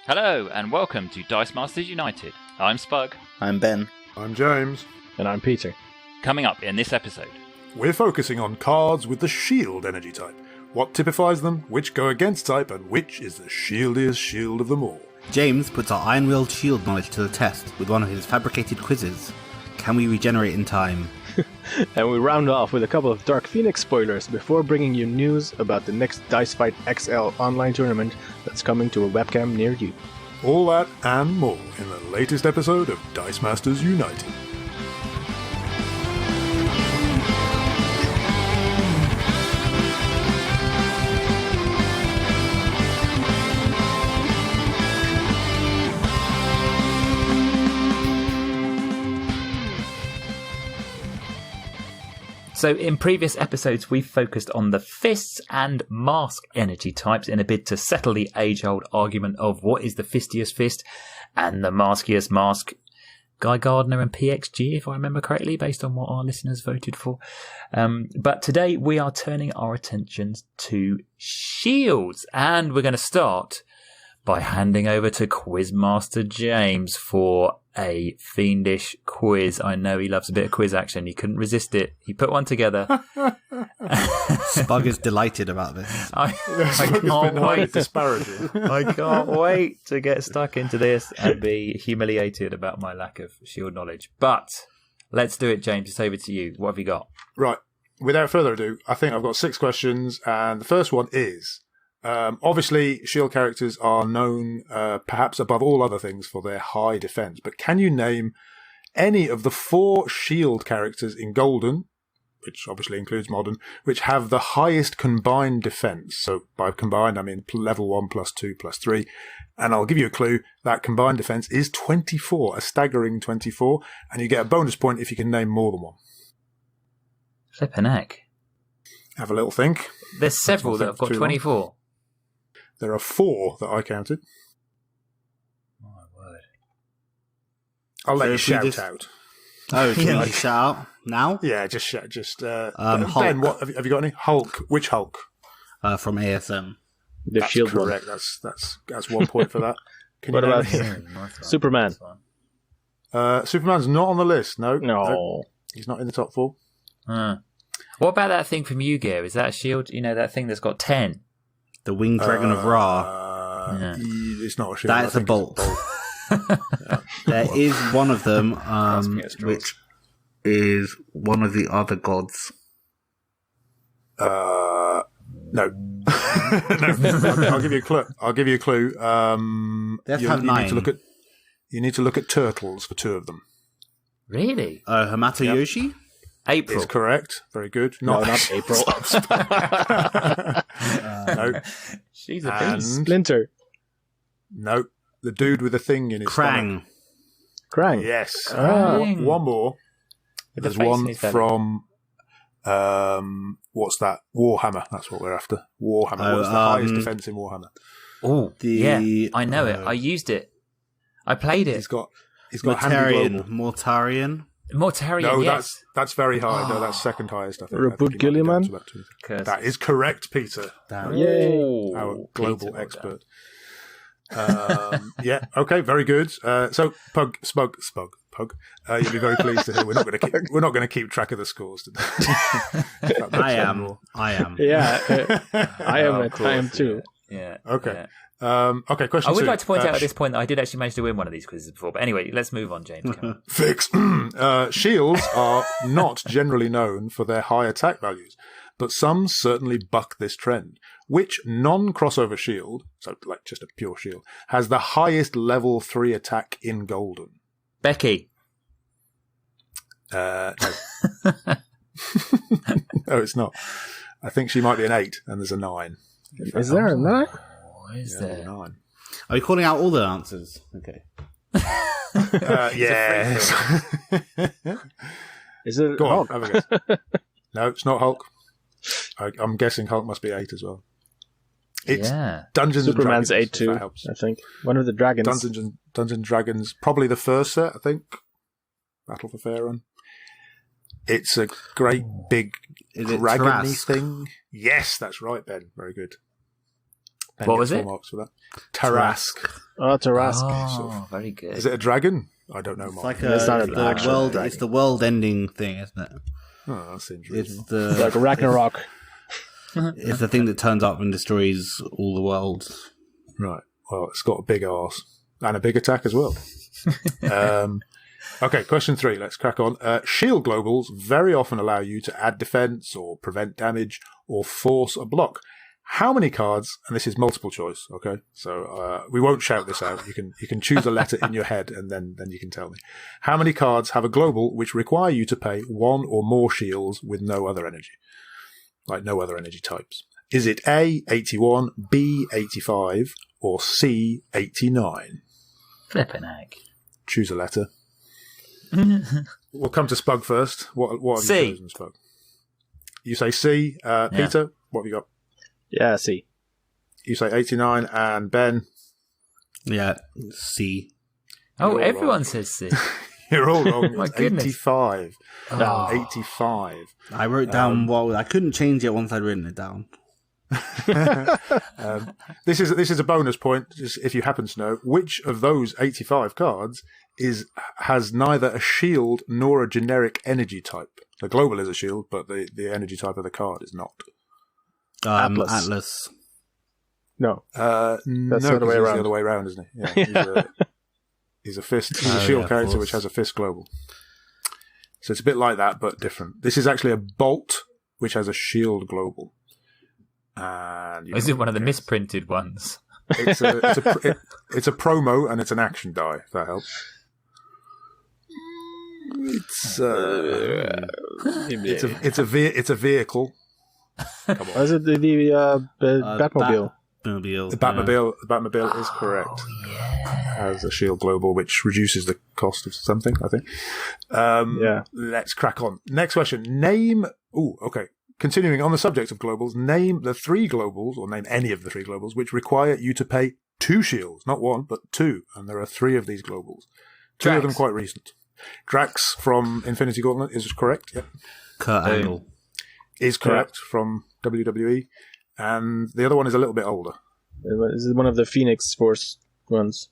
Hello and welcome to Dice Masters United. I'm Spug. I'm Ben. I'm James. And I'm Peter. Coming up in this episode, We're focusing on cards with the shield energy type. What typifies them, which go against type, and which is the shieldiest shield of them all. James puts our iron-willed shield knowledge to the test with one of his fabricated quizzes. Can we regenerate in time? And we round off with a couple of Dark Phoenix spoilers before bringing you news about the next Dice Fight XL online tournament that's coming to a webcam near you. All that and more in the latest episode of Dice Masters United. So in previous episodes, we've focused on the fists and mask energy types in a bid to settle the age-old argument of what is the fistiest fist and the maskiest mask. Guy Gardner and PXG, if I remember correctly, based on what our listeners voted for. But today we are turning our attentions to shields, and we're going to start by handing over to Quizmaster James for a fiendish quiz. I know he loves a bit of quiz action. He couldn't resist it. He put one together. Spug is delighted about this. I can't wait. Disparaging. I can't wait to get stuck into this and be humiliated about my lack of shield knowledge. But let's do it, James. It's over to you. What have you got? Right. Without further ado, I think I've got 6 questions, and the first one is... obviously, shield characters are known, perhaps above all other things, for their high defense. But can you name any of the 4 shield characters in Golden, which obviously includes Modern, which have the highest combined defense? So by combined, I mean level 1 plus 2 plus 3. And I'll give you a clue. That combined defense is 24, a staggering 24. And you get a bonus point if you can name more than one. Flippin' heck. Have a little think. There's several that have got 24. There are 4 that I counted. My word. I'll let So you if we shout just- out. Oh, can you shout out now? Yeah, just shout. Hulk. Ben, what have you got any? Hulk. Which Hulk? From ASM. The That's shield correct. That's 1 point for that. Can What you about name it? Nice one. Superman? Nice one. Superman's not on the list. No. No. He's not in the top 4. What about that thing from Yu-Gi-Oh? Is that a shield? You know, that thing that's got 10? The Winged Dragon of Ra. Yeah. It's not a shield. That's I a think bolt. Yeah. There is one of them, Grasping at straws. which is one of the other gods. No. No. I'll give you a clue. Let's You have need 9. You need to look at turtles for 2 of them. Really? Hamato Yep. Yoshi? April. Is correct. Very good. No, not April. No. She's a And- beast. Splinter. No. The dude with the thing in his stomach. Krang. Krang. Yes. Krang. One more. With the There's face in one his belly. from what's that? Warhammer. That's what we're after. Warhammer. What's the highest defense in Warhammer? Oh, The- yeah. I know it. I used it. I played it. He's got Handy Global. Mortarian. Mortarian, No, yes. that's very high. No, that's second highest. I think. Reboot I think he might be down Gilliman? to about 20. Curse. That is correct, Peter. Yay. Our Peter, global well expert. Yeah. Okay. Very good. So, Spug. You'll be very pleased to hear we're not going to keep track of the scores today. I am. Yeah, I am. Of course, I am too. Yeah. Okay. Yeah. Okay. Question I would 2. like to point out at this point that I did actually manage to win one of these quizzes before. But anyway, let's move on, James. Come on. Fix. Shields are not generally known for their high attack values, but some certainly buck this trend. Which non-crossover shield, so like just a pure shield, has the highest level 3 attack in Golden? Becky. No. No, it's not. I think she might be an 8, and there's a 9. Is there a 9? What is Yeah, there? 9. Are you calling out all the answers? Okay. Yes. Is it Go on, Hulk? have a guess. No, it's not Hulk. I'm guessing Hulk must be 8 as well. It's Yeah. Dungeons Superman's and 8 Dragons, if too, that helps. I think. One of the dragons. Dungeons and Dragons, probably the first set, I think. Battle for Faerun. It's a great big Is it dragony Tarask? thing. Yes, that's right, Ben. Very good. Ben What gets was full it? Marks for that. Tarask. Oh, Tarask. Oh, very good. Is it a dragon? I don't know. It's Mark. like It's not an actual dragon. It's the world-ending thing, isn't it? Oh, that seems It's reasonable. the Like Ragnarok. it's the thing that turns up and destroys all the worlds. Right. Well, it's got a big arse and a big attack as well. Okay, question 3. Let's crack on. Shield globals very often allow you to add defense or prevent damage or force a block. How many cards, and this is multiple choice, okay? So we won't shout this out. You can choose a letter in your head and then you can tell me. How many cards have a global which require you to pay 1 or more shields with no other energy? Like no other energy types. Is it A, 81, B, 85, or C, 89? Flippin' egg. Choose a letter. We'll come to Spug first. What have C. you chosen, Spug? You say C. Peter, what have you got? Yeah, see. You say 89, and Ben? Yeah, C. Oh, You're everyone wrong. says C. You're all wrong. My It's goodness. 85. Oh. 85. I wrote down I couldn't change it once I'd written it down. This is a bonus point, just if you happen to know, which of those 85 cards has neither a shield nor a generic energy type. The global is a shield, but the energy type of the card is not. Atlas. No. No, That's the other way he's around. the other way around, isn't he? Yeah, he's a fist. He's a shield character which has a fist global. So it's a bit like that, but different. This is actually a bolt which has a shield global. And Is it one of the misprinted ones? It's a promo and it's an action die. If that helps. It's a vehicle. Come on. Is it the Batmobile? The Batmobile is correct. Oh, yeah. Has a shield global, which reduces the cost of something, I think. Yeah. Let's crack on. Next question. Okay. Continuing on the subject of globals, name the 3 globals, or name any of the 3 globals, which require you to pay 2 shields. Not 1, but 2. And there are 3 of these globals. 2 of them quite recent. Drax from Infinity Gauntlet is correct. Yep. Kurt Angle. Is correct from WWE. And the other one is a little bit older. Is it one of the Phoenix Force ones?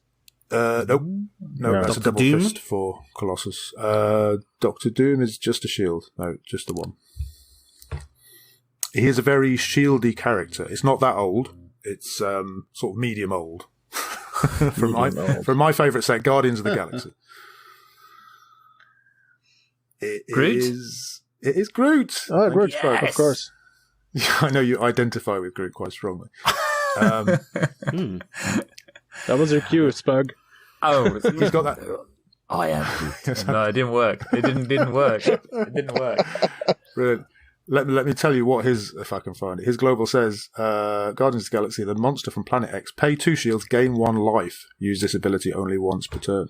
Nope. No, Yeah. that's a Dr. double Doom? fist for Colossus. Dr. Doom is just a shield. No, just the one. He is a very shieldy character. It's not that old. It's sort of medium old. from my favourite set, Guardians of the Galaxy. Groot? It is Groot. Oh, Groot, Yes! of course. I know you identify with Groot quite strongly. Hmm. That was your cue, Spug. Oh, He's got that. I am. No, it didn't work. It didn't work. It didn't work. Brilliant. Let me tell you what if I can find it. His global says, Guardians of the Galaxy, the monster from Planet X, pay 2 shields, gain 1 life. Use this ability only once per turn.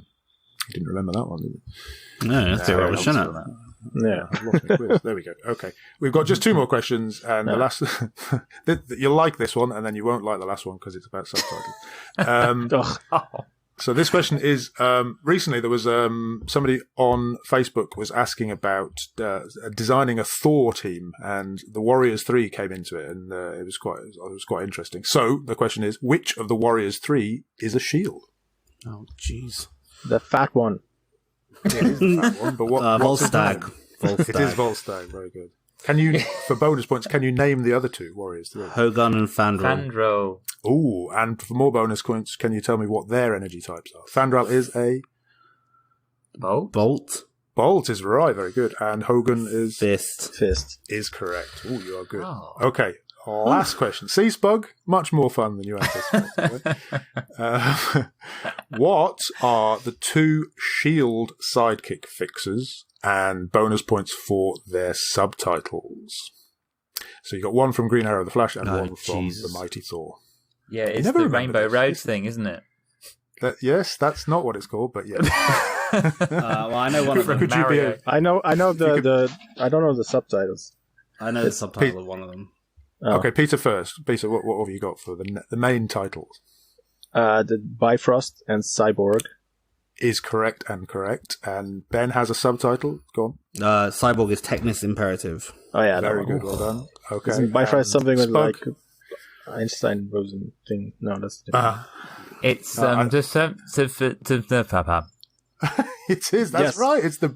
You didn't remember that one, did you? No, that's rubbish, isn't it? Yeah. I've lost my quiz. There we go. Okay. We've got just 2 more questions, and the last... You'll like this one, and then you won't like the last one because it's about subtitles. Ugh. So this question is, recently there was somebody on Facebook was asking about designing a Thor team, and the Warriors 3 came into it, and it was quite interesting. So the question is, which of the Warriors 3 is a shield? Oh, jeez. The fat one. It is the fat one, but what's his name? Volstagg. It is Volstagg. Very good. Can you, for bonus points, can you name the other 2 Warriors 3? Hogun and Fandral. Fandro. Ooh, and for more bonus points, can you tell me what their energy types are? Fandral is a Bolt. Bolt. Bolt is right, very good, and Hogan is Fist. is correct. Ooh, you are good. Oh. Okay, last question. See, Spug, much more fun than you anticipated. What are the 2 shield sidekick fixers and bonus points for their subtitles? So you got one from Green Arrow, the Flash, and one from Jesus. the Mighty Thor. Yeah, it's never the remember Rainbow this. Road thing, isn't it? Yes, that's not what it's called, but yes. Well, I know one of them. Could you be Mario. I know the I don't know the subtitles. I know the subtitle of one of them. Oh. Okay, Peter first. Peter, what have you got for the main titles? The Bifrost and Cyborg. Is correct. And Ben has a subtitle. Go on. Cyborg is Technis Imperative. Oh yeah, Very that good. one. Well done. Okay. Isn't Bifrost something with Spug? like Einstein Rosen thing? No, that's different. It's It is. That's Yes. right. It's the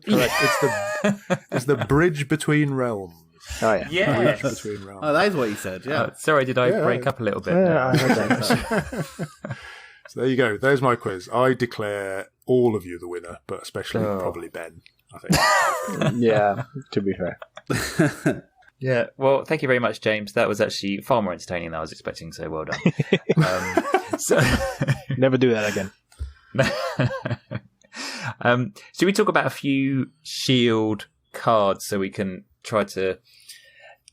it's the bridge between realms. Oh yeah. yeah. Bridge between realms. Oh, that is what he said. Yeah. Sorry, did I Yeah. break up a little bit? Yeah, I heard that. So there you go. There's my quiz. I declare all of you the winner, but especially probably Ben. I think. Yeah, to be fair. Yeah, well, thank you very much, James. That was actually far more entertaining than I was expecting, so well done. So, Never do that again. should we talk about a few shield cards so we can try to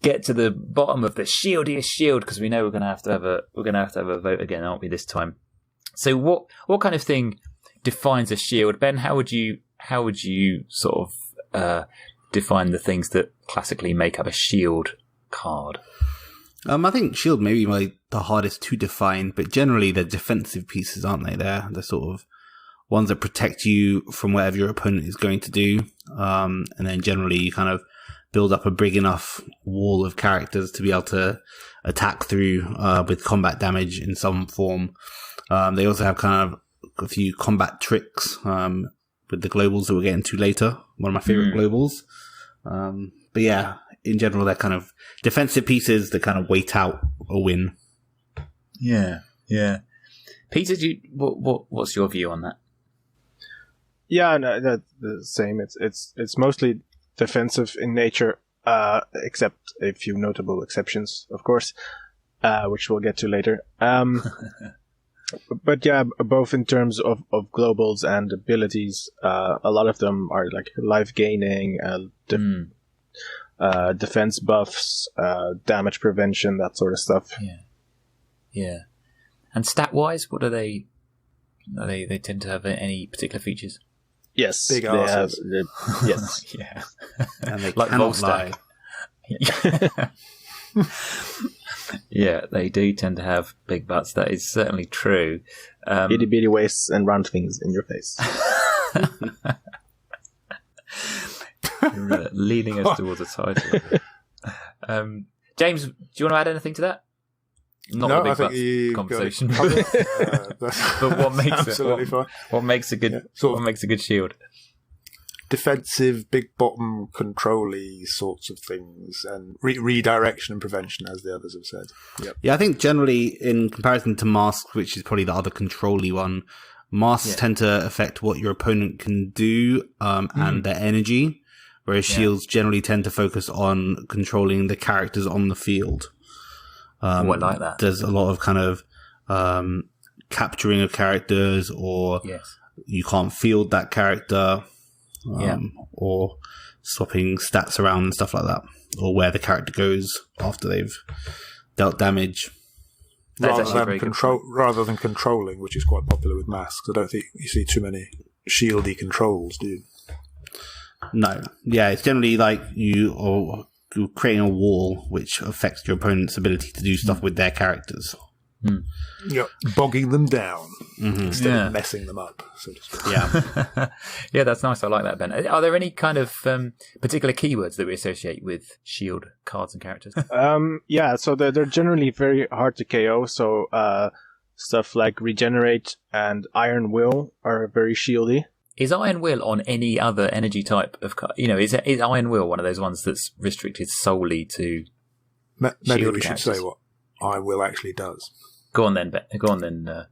get to the bottom of the shieldiest shield? Because we know we're going to have to have a vote again, aren't we, this time? So, what kind of thing defines a shield, Ben? How would you sort of define the things that classically make up a shield card? I think shield may be the hardest to define, but generally they're defensive pieces, aren't they? They're sort of ones that protect you from whatever your opponent is going to do, and then generally you kind of build up a big enough wall of characters to be able to attack through with combat damage in some form. They also have kind of a few combat tricks with the globals that we'll get into later. One of my favorite globals. But yeah, in general, they're kind of defensive pieces that kind of wait out a win. Yeah. Peter, what's your view on that? Yeah, no, the same. It's mostly defensive in nature, except a few notable exceptions, of course, which we'll get to later. But yeah, both in terms of globals and abilities, a lot of them are like life gaining, defense buffs, damage prevention, that sort of stuff. Yeah. And stat-wise, what are they? They tend to have any particular features? Yes, Big they arses. have. Yes, Yeah. And they Like cannot Volstagg. lie. Yeah, they do tend to have big butts. That is certainly true. itty bitty waists and round things in your face. You're, leading us towards a title. James, do you want to add anything to that? Not No, the I big think butts you conversation. got it covered. But what makes absolutely fine. What makes a good sort of- what makes a good shield? Defensive, big bottom, control-y sorts of things, and redirection and prevention, as the others have said. Yep. Yeah, I think generally in comparison to masks, which is probably the other control-y one, masks tend to affect what your opponent can do and their energy, whereas shields generally tend to focus on controlling the characters on the field. I like that. There's a lot of kind of capturing of characters, or you can't field that character, or swapping stats around and stuff like that, or where the character goes after they've dealt damage. Rather than controlling, which is quite popular with masks. I don't think you see too many shieldy controls, do you? No. Yeah, it's generally like you're creating a wall which affects your opponent's ability to do stuff with their characters. Yep. Bogging them down instead of messing them up, so to speak. Yeah. Yeah, that's nice. I like that, Ben. Are there any kind of particular keywords that we associate with shield cards and characters? Yeah, so they're generally very hard to KO. So stuff like Regenerate and Iron Will are very shieldy. Is Iron Will on any other energy type of card? Is Iron Will one of those ones that's restricted solely to Maybe shield we should characters? say what Iron Will actually does. Go on then, Ben. Go on then.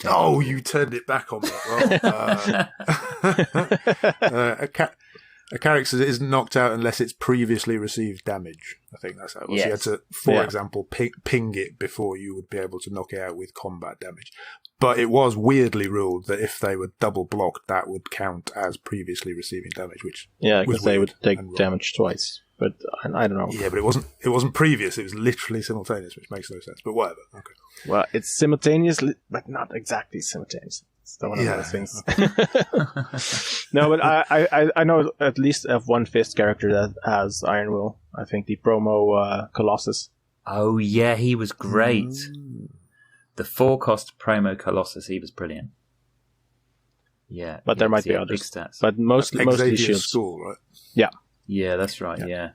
Oh, you turned it back on me. Well, a character isn't knocked out unless it's previously received damage. I think that's how it was. You had to, for example, ping it before you would be able to knock it out with combat damage. But it was weirdly ruled that if they were double blocked, that would count as previously receiving damage, which because they would take damage twice. But I don't know. Yeah, but it wasn't previous. It was literally simultaneous, which makes no sense. But whatever. Okay. Well, it's simultaneously, but not exactly simultaneous. It's one of those things. No, but I know at least of one fist character that has Iron Will. I think the promo Colossus. Oh yeah, he was great. The 4-cost promo Colossus, he was brilliant. Yeah, But there might be others. big stats. But mostly shields. School, right? Yeah. Yeah, that's right. Yeah.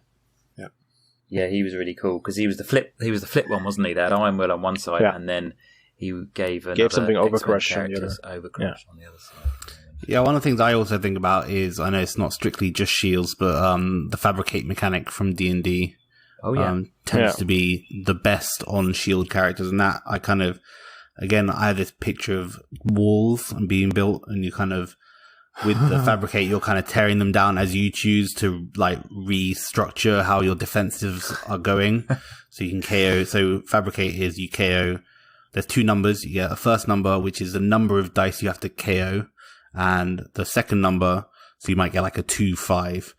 Yeah, he was really cool because he was the flip. He was the flip one, wasn't he? They had Iron Will on one side, and then he gave something X-Men Overcrush on the characters Overcrush on the other side. Yeah, one of the things I also think about is, I know it's not strictly just shields, but the fabricate mechanic from D&D tends to be the best on shield characters, and that I kind of, again, I have this picture of walls and being built, and you kind of, with the fabricate, you're kind of tearing them down as you choose to like restructure how your defensives are going. So you can KO. So fabricate is you KO. There's two numbers. You get a first number, which is the number of dice you have to KO, and the second number, so you might get like a 2-5.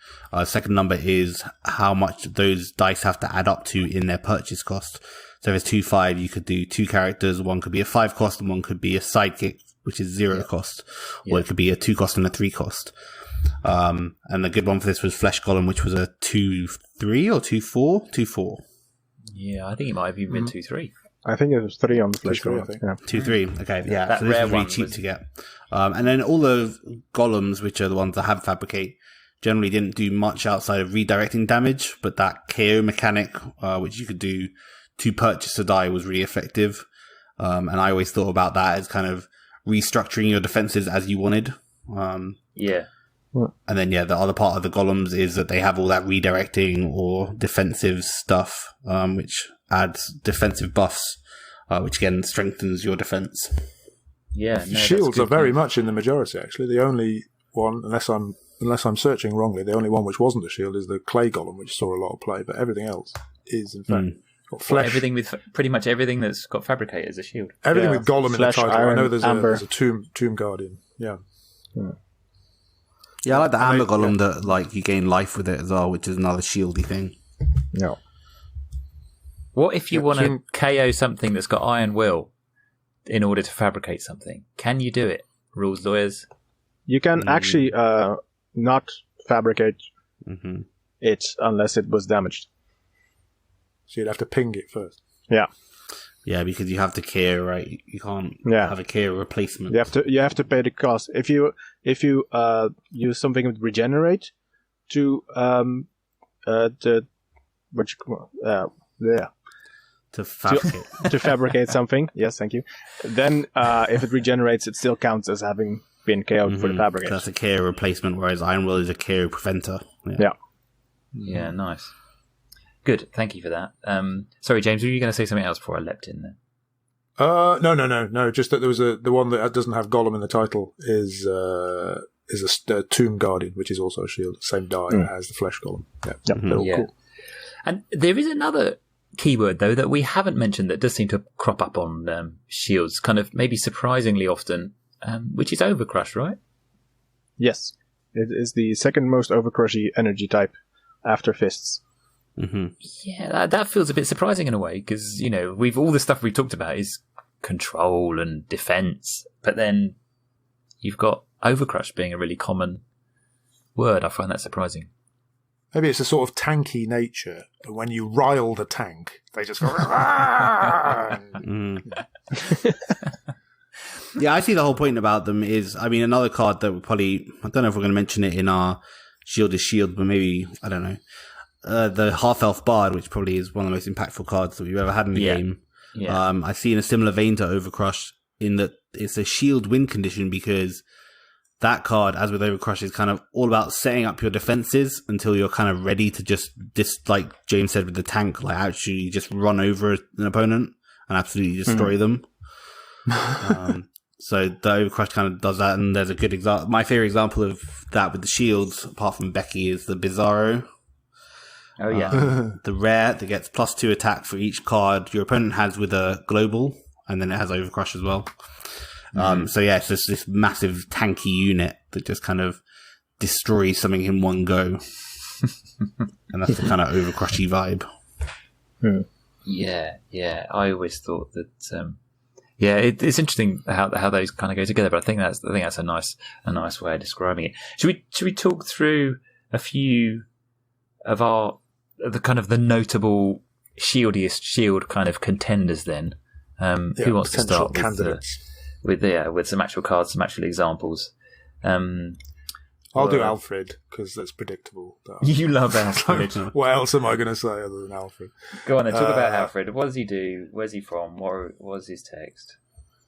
Second number is how much those dice have to add up to in their purchase cost. So if it's 2-5, you could do two characters. One could be a 5 cost, and one could be a sidekick, which is 0 cost, or it could be a 2 cost and a 3 cost. And the good one for this was Flesh Golem, which was a 2-3 or 2-4? 2-4. Yeah, I think it might have even been 2-3. I think it was 3 on the Flesh Golem. I think. Yeah. 2-3. Okay, yeah. That So this rare is really one cheap was- to get. And then all the golems, which are the ones that have fabricate, generally didn't do much outside of redirecting damage, but that KO mechanic, which you could do to purchase a die, was really effective. And I always thought about that as kind of restructuring your defenses as you wanted. Yeah. And then, the other part of the golems is that they have all that redirecting or defensive stuff, which adds defensive buffs, which again strengthens your defense. Yeah. No, that's Shields good are very point. much in the majority, actually. The only one, unless I'm searching wrongly, the only one which wasn't a shield is the clay golem, which saw a lot of play, but everything else is, in fact, got flesh. Everything with pretty much everything that's got fabricate is a shield. Everything with golem in the Flesh, title. I iron, know there's amber. a tomb guardian. Yeah. Yeah, I like the amber golem that like you gain life with it as well, which is another shieldy thing. No. What if you Yeah, want to Jim- KO something that's got iron will in order to fabricate something? Can you do it? Rules lawyers. You can actually not fabricate Mm-hmm. it unless it was damaged. So you'd have to ping it first. Yeah. Yeah, because you have to KO, right? You can't Yeah. have a KO replacement. You have to pay the cost. If you use something with regenerate to To fabricate. to fabricate something, yes, thank you. Then if it regenerates, it still counts as having been KO'd for the So fabricate. that's a KO replacement, whereas Iron Will is a KO preventer. Yeah. Yeah, nice. Good. Thank you for that. Sorry, James, were you going to say something else before I leapt in there? No. Just that there was the one that doesn't have golem in the title is a tomb guardian, which is also a shield, same die as the flesh golem. Yeah, they're all Yeah. cool. And there is another keyword, though, that we haven't mentioned that does seem to crop up on shields, kind of maybe surprisingly often, which is Overcrush, right? Yes. It is the second most overcrushy energy type after fists. Mm-hmm. Yeah, that feels a bit surprising in a way, because, we've all the stuff we've talked about is control and defense, but then you've got Overcrush being a really common word. I find that surprising. Maybe it's a sort of tanky nature. And when you rile the tank, they just go. Yeah, I see the whole point about them is, another card that we probably, I don't know if we're going to mention it in our Shieldiest Shield, but maybe, I don't know, the Half-Elf Bard, which probably is one of the most impactful cards that we've ever had in the game. Yeah. I see in a similar vein to Overcrush in that it's a shield win condition, because that card, as with Overcrush, is kind of all about setting up your defenses until you're kind of ready to just like James said with the tank, like actually just run over an opponent and absolutely destroy them. So the Overcrush kind of does that, and there's a good example. My favorite example of that with the shields, apart from Becky, is the Bizarro. Oh, yeah. The rare that gets +2 attack for each card your opponent has with a global, and then it has Overcrush as well. So yeah, it's just this massive tanky unit that just kind of destroys something in one go. And that's the kind of Overcrushy vibe. Yeah. I always thought that. It's interesting how those kind of go together. But I think that's a nice way of describing it. Should we talk through a few of the notable Shieldiest Shield kind of contenders then? Who wants to start with some actual cards, some actual examples? I'll do Alfred, because that's predictable. You love Alfred. What else am I going to say other than Alfred? Go on and talk about Alfred. What does he do? Where's he from? What was his text?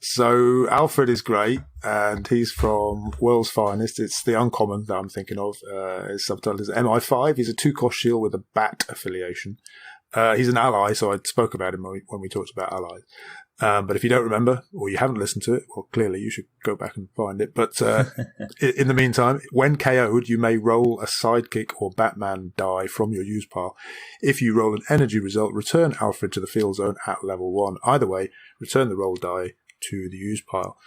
So Alfred is great, and he's from World's Finest. It's the uncommon that I'm thinking of. His subtitle is MI5. He's a 2-cost shield with a BAT affiliation. He's an ally, so I spoke about him when we talked about allies. But if you don't remember, or you haven't listened to it, well, clearly you should go back and find it. But in the meantime, when KO'd, you may roll a sidekick or Batman die from your use pile. If you roll an energy result, return Alfred to the field zone at level 1. Either way, return the roll die to the use pile.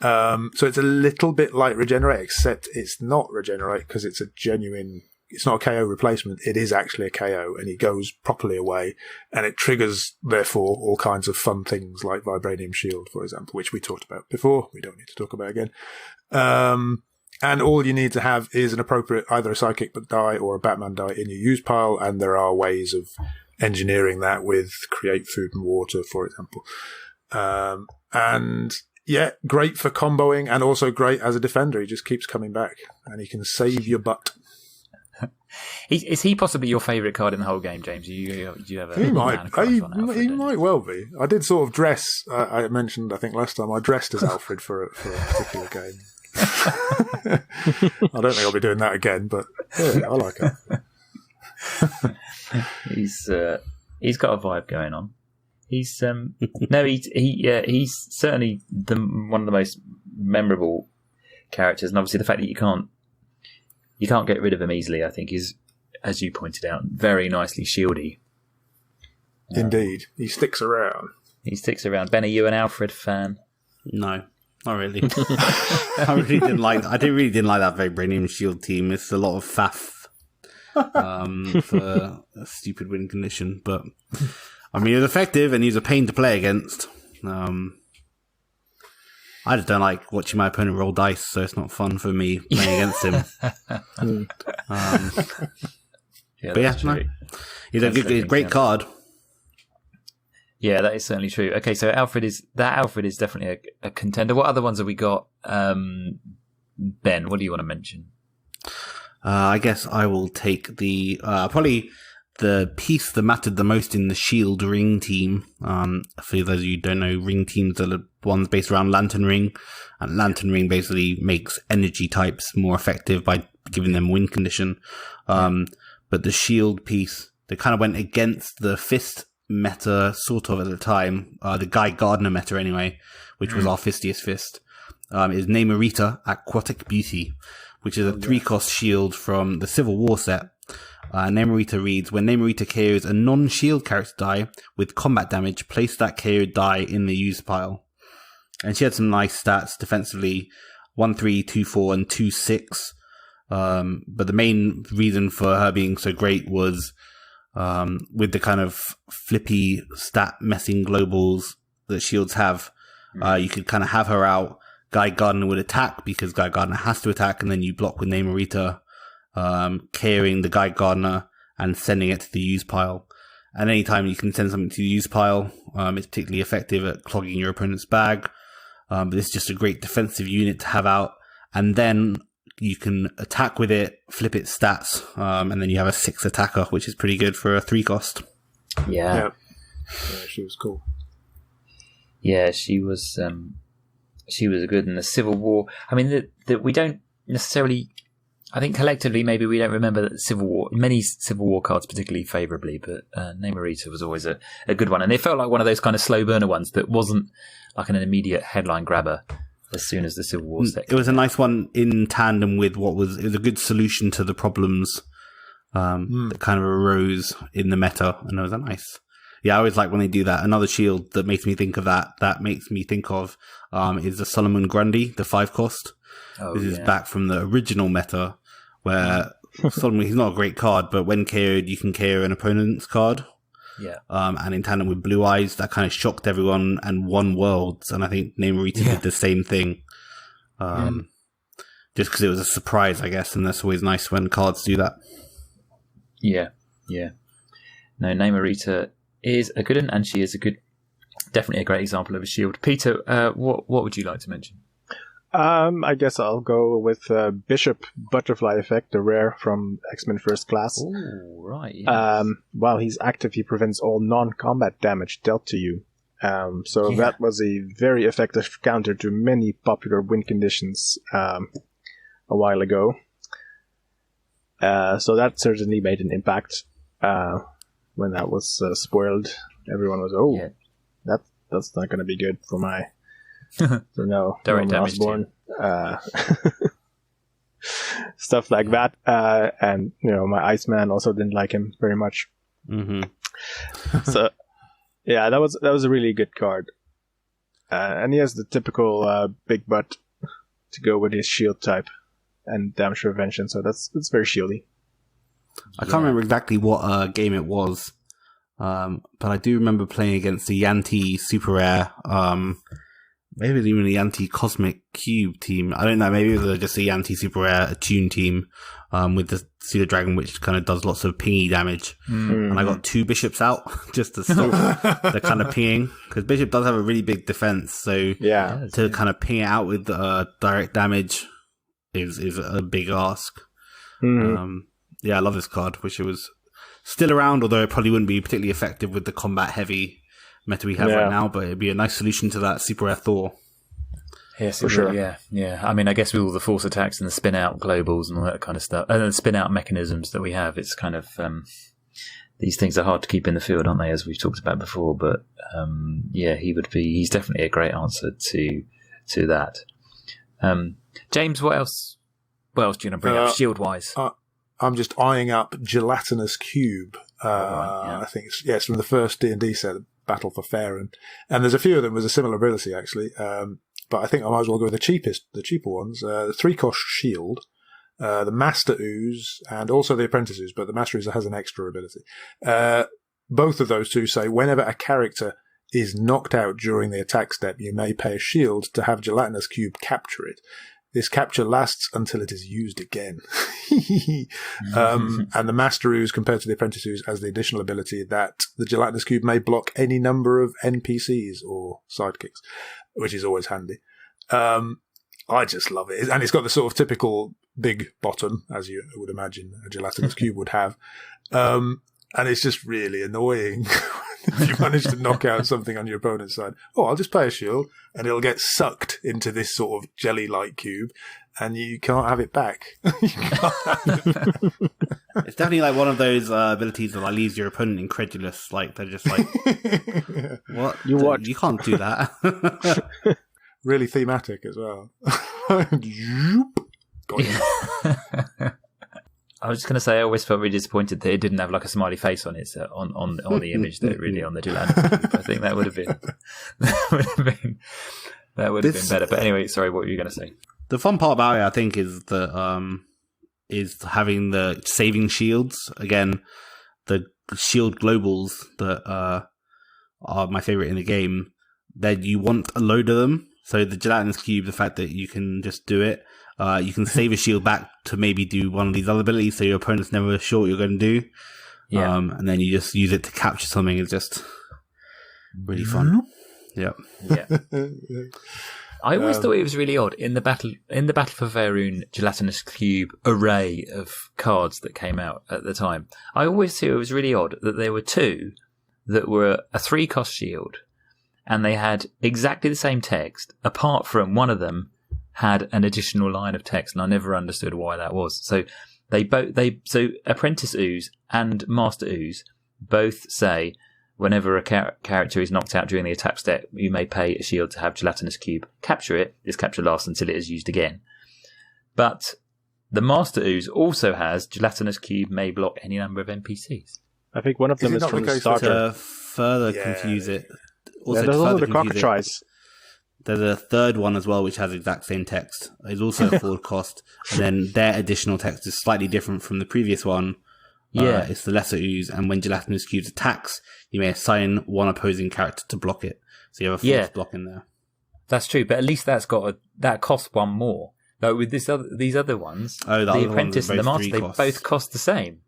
So it's a little bit like Regenerate, except it's not Regenerate because it's a genuine... It's not a KO replacement. It is actually a KO, and he goes properly away, and it triggers, therefore, all kinds of fun things like Vibranium Shield, for example, which we talked about before. We don't need to talk about again. And all you need to have is an appropriate, either a Psychic die or a Batman die in your use pile, and there are ways of engineering that with Create Food and Water, for example. And yeah, great for comboing, and also great as a defender. He just keeps coming back, and he can save your butt. Is he possibly your favourite card in the whole game, James? Do you have a he might. Alfred, he might well be. I did sort of dress. I mentioned, I think last time, I dressed as Alfred for a particular game. I don't think I'll be doing that again, but yeah, I like it. He's got a vibe going on. He's certainly one of the most memorable characters, and obviously the fact that you can't get rid of him easily, I think, is, as you pointed out, very nicely shieldy. Indeed. He sticks around. Ben, are you an Alfred fan? No, not really. I really didn't like that Vibranium Shield team. It's a lot of faff for a stupid win condition. But, I mean, he was effective and he's a pain to play against. I just don't like watching my opponent roll dice, so it's not fun for me playing against him. He's a great card. Yeah, that is certainly true. Okay, so Alfred is definitely a contender. What other ones have we got? Ben, what do you want to mention? I guess I will take the probably the piece that mattered the most in the Shield Ring team. For those of you who don't know, Ring teams are the ones based around Lantern Ring, and Lantern Ring basically makes energy types more effective by giving them win condition. But the Shield piece, they kind of went against the Fist meta, sort of, at the time, the Guy Gardner meta anyway, which was our Fistiest Fist, is Namorita Aquatic Beauty, which is a 3-cost shield from the Civil War set. Namorita reads, when Namorita KOs a non-shield character die with combat damage, place that KO die in the use pile. And she had some nice stats defensively, 1-3, 2-4, and 2-6. But the main reason for her being so great was with the kind of flippy stat messing globals that shields have. You could kind of have her out. Guy Gardner would attack because Guy Gardner has to attack, and then you block with Namorita, carrying the Guy Gardner and sending it to the use pile. And anytime you can send something to the use pile, it's particularly effective at clogging your opponent's bag. But it's just a great defensive unit to have out. And then you can attack with it, flip its stats, and then you have a 6 attacker, which is pretty good for a 3-cost. Yeah, she was cool. Yeah, she was good in the Civil War. I mean, that we don't necessarily. I think collectively, maybe we don't remember many Civil War cards particularly favourably, but Namorita was always a good one. And it felt like one of those kind of slow burner ones that wasn't like an immediate headline grabber as soon as the Civil War set. It was a nice one in tandem with it was a good solution to the problems that kind of arose in the meta. And it was a nice... Yeah, I always like when they do that. Another shield that makes me think of that makes me think of is the Solomon Grundy, the 5-cost. This is back from the original meta, where Solomon, he's not a great card, but when KO'd, you can KO an opponent's card. Yeah. And in tandem with Blue Eyes, that kind of shocked everyone and won worlds. And I think Namorita did the same thing. Just because it was a surprise, I guess. And that's always nice when cards do that. Yeah. No, Namorita is a good one, and she is definitely a great example of a shield. Peter, what would you like to mention? I guess I'll go with Bishop Butterfly Effect, the rare from X-Men First Class. Oh, right. Yes. While he's active, he prevents all non-combat damage dealt to you. That was a very effective counter to many popular win conditions a while ago. So that certainly made an impact when that was spoiled. Everyone was, that's not going to be good for my direct damage Osborne. Stuff like that. And, my Iceman also didn't like him very much. Mm-hmm. So, yeah, that was a really good card. And he has the typical big butt to go with his shield type and damage prevention, so that's very shieldy. I can't remember exactly what game it was, but I do remember playing against the Yanti Super Rare, maybe even the Yanti Cosmic Cube team. I don't know, maybe it was just a Yanti Super Rare Attune team with the Pseudo Dragon, which kind of does lots of pingy damage. Mm-hmm. And I got 2 bishops out just to stop the kind of pinging, because Bishop does have a really big defense, so to kind of ping it out with direct damage is a big ask. Mm-hmm. I love this card. Wish it was still around, although it probably wouldn't be particularly effective with the combat heavy meta we have right now, but it'd be a nice solution to that Super Rare Thor. Yes, for sure. Yeah. I mean, I guess with all the force attacks and the spin out globals and all that kind of stuff, and the spin out mechanisms that we have, it's kind of these things are hard to keep in the field, aren't they? As we've talked about before. But he's definitely a great answer to that. James, what else do you want to bring up shield wise? I'm just eyeing up Gelatinous Cube. I think it's from the first D&D set, Battle for Faerun. And there's a few of them with a similar ability, actually. But I think I might as well go with the cheaper ones. The 3-cost shield, the Master Ooze, and also the Apprentice Ooze, but the Master Ooze has an extra ability. Both of those two say whenever a character is knocked out during the attack step, you may pay a shield to have Gelatinous Cube capture it. This capture lasts until it is used again. And the Master Ooze, compared to the Apprentice Ooze, has the additional ability that the Gelatinous Cube may block any number of NPCs or sidekicks, which is always handy. I just love it. And it's got the sort of typical big bottom, as you would imagine a Gelatinous Cube would have. And it's just really annoying if you manage to knock out something on your opponent's side. I'll just pay a shield, and it'll get sucked into this sort of jelly-like cube, and you can't have it back. It's definitely like one of those abilities that leaves your opponent incredulous. Like, they're just like, what? You can't do that. Really thematic as well. Got you. I was just going to say, I always felt really disappointed that it didn't have like a smiley face on it on the image that really on the Gelatinous Cube. I think that would have been been better. But anyway, sorry, what were you going to say? The fun part about it, I think, is that is having the saving shields. Again, the shield globals that are my favorite in the game. That you want a load of them. So the Gelatinous Cube, the fact that you can just do it. You can save a shield back to maybe do one of these other abilities, so your opponent's never sure what you're going to do. Yeah. And then you just use it to capture something. It's just really fun. Yeah. I always thought it was really odd in the battle for Faerun Gelatinous Cube array of cards that came out at the time. I always thought it was really odd that there were 2 that were a 3-cost shield, and they had exactly the same text, apart from one of them had an additional line of text, and I never understood why that was. So so Apprentice Ooze and Master Ooze both say whenever a character is knocked out during the attack step, you may pay a shield to have Gelatinous Cube capture it. This capture lasts until it is used again. But the Master Ooze also has Gelatinous Cube may block any number of NPCs. I think one of them is from the starter. To further confuse it. There's also the Cockatrice. There's a third one as well, which has the exact same text. It's also a 4-cost, and then their additional text is slightly different from the previous one. It's the Lesser Ooze, and when Gelatinous Cube attacks, you may assign one opposing character to block it. So you have a 4th block in there. That's true, but at least that costs 1 more. Though with these other ones, the Apprentice and the Master, they both cost the same.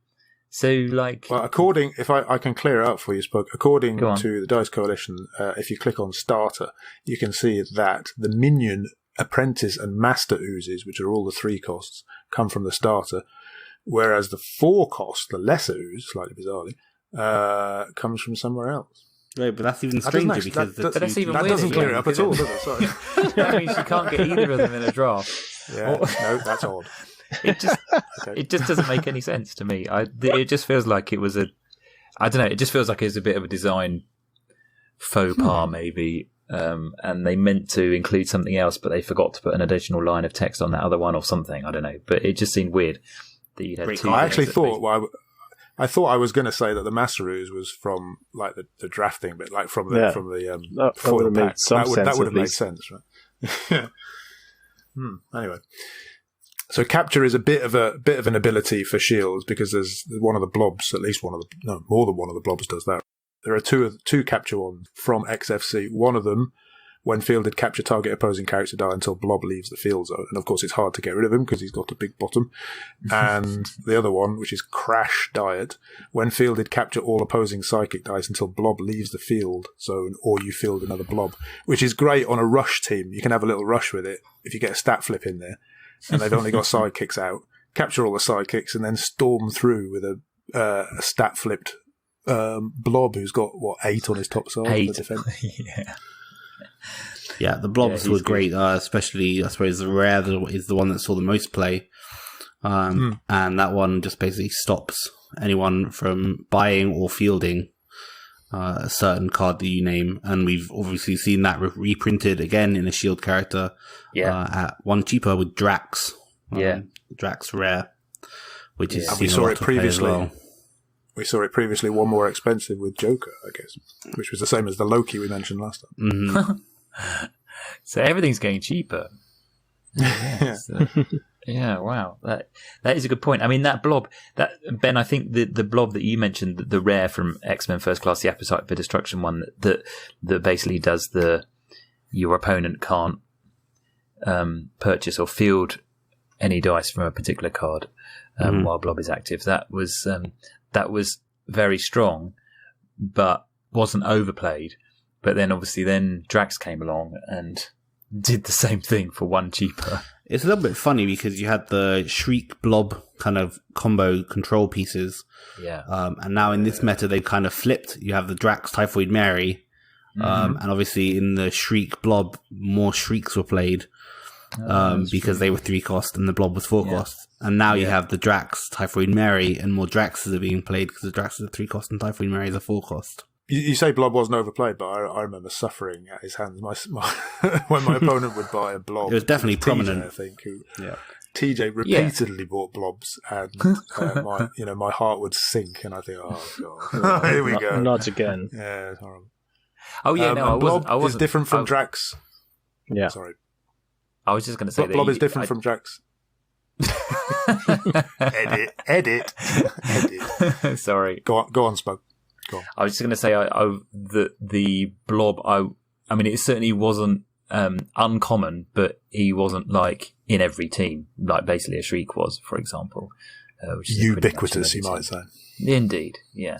So, if I can clear it up for you, Spook, according to the Dice Coalition, if you click on Starter, you can see that the Minion, Apprentice, and Master Oozes, which are all the 3 costs, come from the Starter, whereas the 4 cost, the Lesser Ooze, slightly bizarrely, comes from somewhere else. Right, but that's even stranger because that weirder, doesn't clear it up at all, does it? Sorry. That means you can't get either of them in a draft. Yeah, no, that's odd. It just doesn't make any sense to me. It just feels like it was I don't know. It just feels like it was a bit of a design faux pas, maybe. And they meant to include something else, but they forgot to put an additional line of text on that other one or something. I don't know, but it just seemed weird that you'd had two. I actually thought. I thought I was going to say that the Masaroos was from like the drafting bit, like from the that would have made some sense. That would have made sense, right? Anyway, so capture is a bit of an ability for Shields because there's one of the blobs, more than one of the blobs does that. There are two capture ones from XFC. One of them, when fielded, capture target opposing character die until blob leaves the field zone. And of course, it's hard to get rid of him because he's got a big bottom. And the other one, which is crash diet, when fielded, capture all opposing psychic dice until blob leaves the field zone or you field another blob, which is great on a rush team. You can have a little rush with it if you get a stat flip in there and they've only got sidekicks out. Capture all the sidekicks and then storm through with a stat flipped blob who's got 8 on his top side. 8. For defense. Yeah, the blobs were great, especially, I suppose, the rare is the one that saw the most play. And that one just basically stops anyone from buying or fielding a certain card that you name. And we've obviously seen that reprinted again in a Shield character at 1 cheaper with Drax. Drax rare, which is we saw it previously. Well. We saw it previously 1 more expensive with Joker, I guess, which was the same as the Loki we mentioned last time. Mm-hmm. So everything's getting cheaper. Yeah, wow. That is a good point. I mean, that blob, Ben, I think the blob that you mentioned, the rare from X-Men First Class, the Appetite for Destruction one, that basically does your opponent can't purchase or field any dice from a particular card while blob is active. That was very strong, but wasn't overplayed. But then obviously Drax came along and did the same thing for 1 cheaper. It's a little bit funny because you had the Shriek Blob kind of combo control pieces. Yeah. And now in this meta, they kind of flipped. You have the Drax Typhoid Mary. And obviously in the Shriek Blob, more Shrieks were played because they were 3 cost and the Blob was 4 cost. And now you have the Drax Typhoid Mary and more Draxes are being played because the Drax is a 3 cost and Typhoid Mary is a 4 cost. You say Blob wasn't overplayed, but I remember suffering at his hands. When my opponent would buy a Blob, it was definitely prominent. TJ, I think TJ repeatedly bought blobs, and my heart would sink, and I think, oh god, here we go, not again. Yeah, it's horrible. Oh yeah, no, Blob is different from Drax. Yeah, sorry, I was just going to say Blob is different from Drax. Edit. Sorry, go on, Spug. I was just going to say the blob. I mean, it certainly wasn't uncommon, but he wasn't like in every team, like basically a Shriek was, for example. Which is ubiquitous, you might say. Indeed, yeah.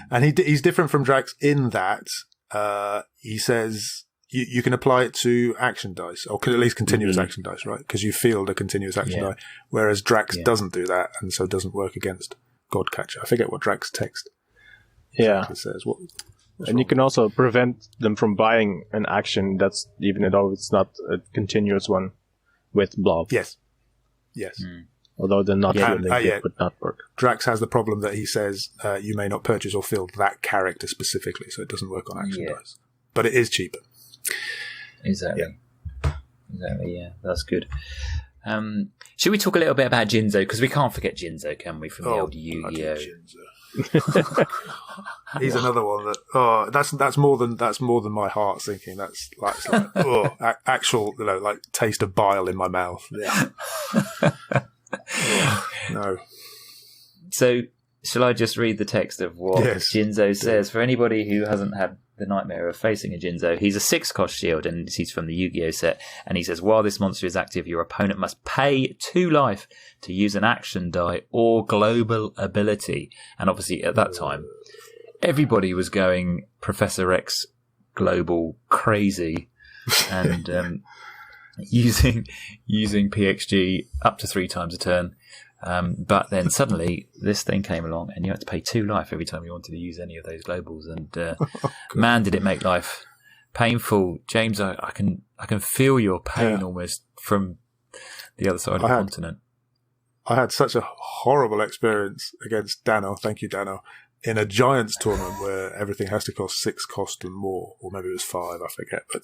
And he's different from Drax in that he says you can apply it to action dice, or at least continuous action dice, right? Because you field a continuous action die, whereas Drax doesn't do that, and so doesn't work against Godcatcher. I forget what Drax text. Yeah, it says and you can also prevent them from buying an action that's even though it's not a continuous one with Blob. Yes. Although they're not it would not work. Drax has the problem that he says you may not purchase or field that character specifically, so it doesn't work on action dice. But it is cheaper. Exactly. Yeah, that's good. Should we talk a little bit about Jinzo? Because we can't forget Jinzo, can we, from the old Yu-Gi-Oh? He's another one that that's more than my heart thinking. That's like actual like taste of bile in my mouth. Yeah. No. So shall I just read the text of what Jinzo says? For anybody who hasn't had the nightmare of facing a Jinzo, he's a 6-cost shield and he's from the Yu-Gi-Oh set, and he says, while this monster is active, your opponent must pay 2 life to use an action die or global ability. And obviously at that time everybody was going Professor X global crazy and using PXG up to 3 times a turn. But then suddenly this thing came along, and you had to pay 2 life every time you wanted to use any of those globals. And man, did it make life painful, James. I can feel your pain almost from the other side of the continent. I had such a horrible experience against Dano. Thank you, Dano. In a Giants tournament where everything has to cost 6 cost and more, or maybe it was 5, I forget. But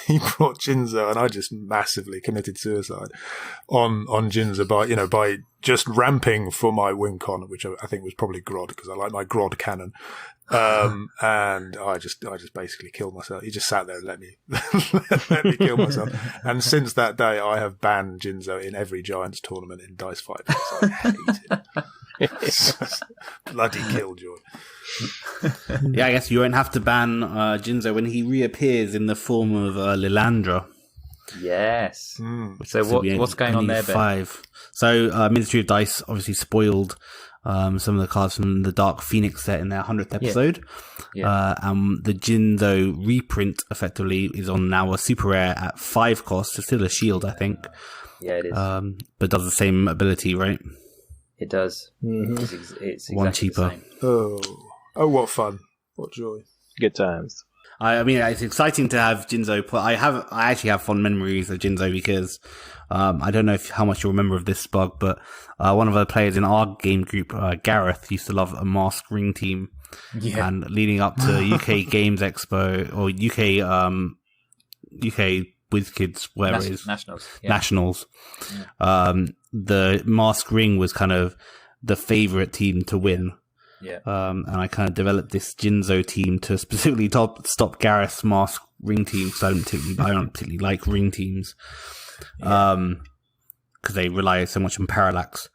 he brought Jinzo, and I just massively committed suicide on Jinzo by just ramping for my win con, which I think was probably Grod, because I like my Grod cannon. And I just basically killed myself. He just sat there and let me let me kill myself. And since that day, I have banned Jinzo in every Giants tournament in Dice Fight because I hate him. It's just bloody killjoy. Yeah, I guess you won't have to ban Jinzo when he reappears in the form of Lilandra. Yes. So what's going on there, Ben? 5. So Ministry of Dice obviously spoiled some of the cards from the Dark Phoenix set in their 100th episode. Yeah. The Jinzo reprint effectively is on now a super rare at 5 cost. It's still a shield, I think. Yeah, it is. But does the same ability, right? It does. Mm-hmm. It's exactly one cheaper. Oh, what fun! What joy! Good times. I mean, it's exciting to have Jinzo. I actually have fond memories of Jinzo because I don't know how much you remember of this bug, but one of the players in our game group, Gareth, used to love a mask ring team. Yeah. And leading up to UK Games Expo or UK WizKids, whatever it is, Nationals. Yeah. The mask ring was kind of the favorite team to win. Yeah. And I kind of developed this Jinzo team to specifically stop Gareth's mask ring team because I don't particularly like ring teams. Because they rely so much on parallax.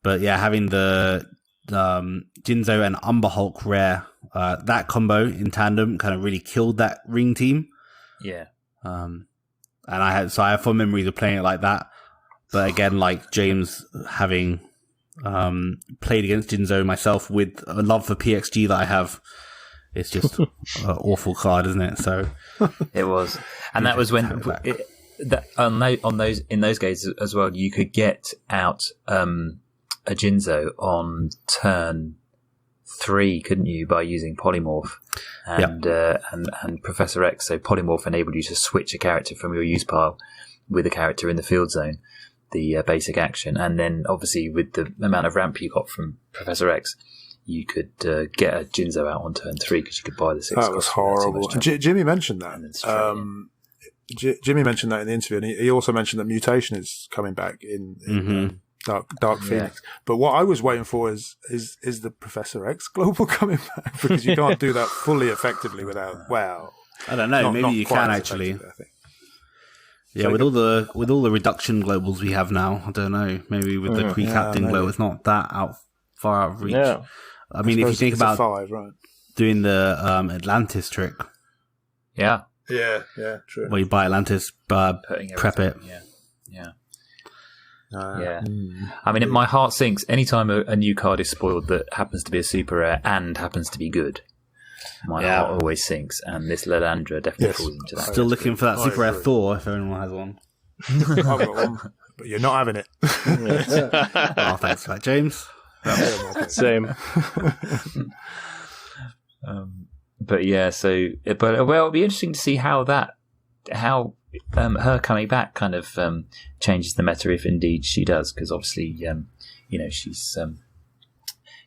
But yeah, having the Jinzo and Umber Hulk rare, that combo in tandem kind of really killed that ring team. Yeah. And I have fond memories of playing it like that. But again, like James, having played against Jinzo myself with a love for PXG that I have, it's just an awful card, isn't it? So it was, and that was when in those games as well, you could get out a Jinzo on turn 3, couldn't you, by using Polymorph and Professor X. So Polymorph enabled you to switch a character from your use pile with a character in the field zone, the basic action, and then obviously with the amount of ramp you got from Professor X, you could get a Jinzo out on turn 3 because you could buy the 6. That was horrible. Jimmy mentioned that. Jimmy mentioned that in the interview, and he also mentioned that Mutation is coming back in Dark Phoenix. But what I was waiting for is the Professor X global coming back, because you can't do that fully effectively without. Well, I don't know. Maybe you can actually. I think. Yeah, with all the reduction globals we have now, I don't know. Maybe with the pre-captain glow, it's not that far out of reach. Yeah. I mean, if you think about 5, right, doing the Atlantis trick. Yeah, true. Where you buy Atlantis, prep it. Yeah. I mean, my heart sinks anytime a new card is spoiled that happens to be a super rare and happens to be good. My heart always sinks, and this Lilandra definitely falls into that. Still looking for that super rare Thor, if anyone has one. I've got one, but you're not having it. Oh, thanks for that, James. Same. But yeah, it'll be interesting to see how her coming back kind of changes the meta, if indeed she does, because obviously,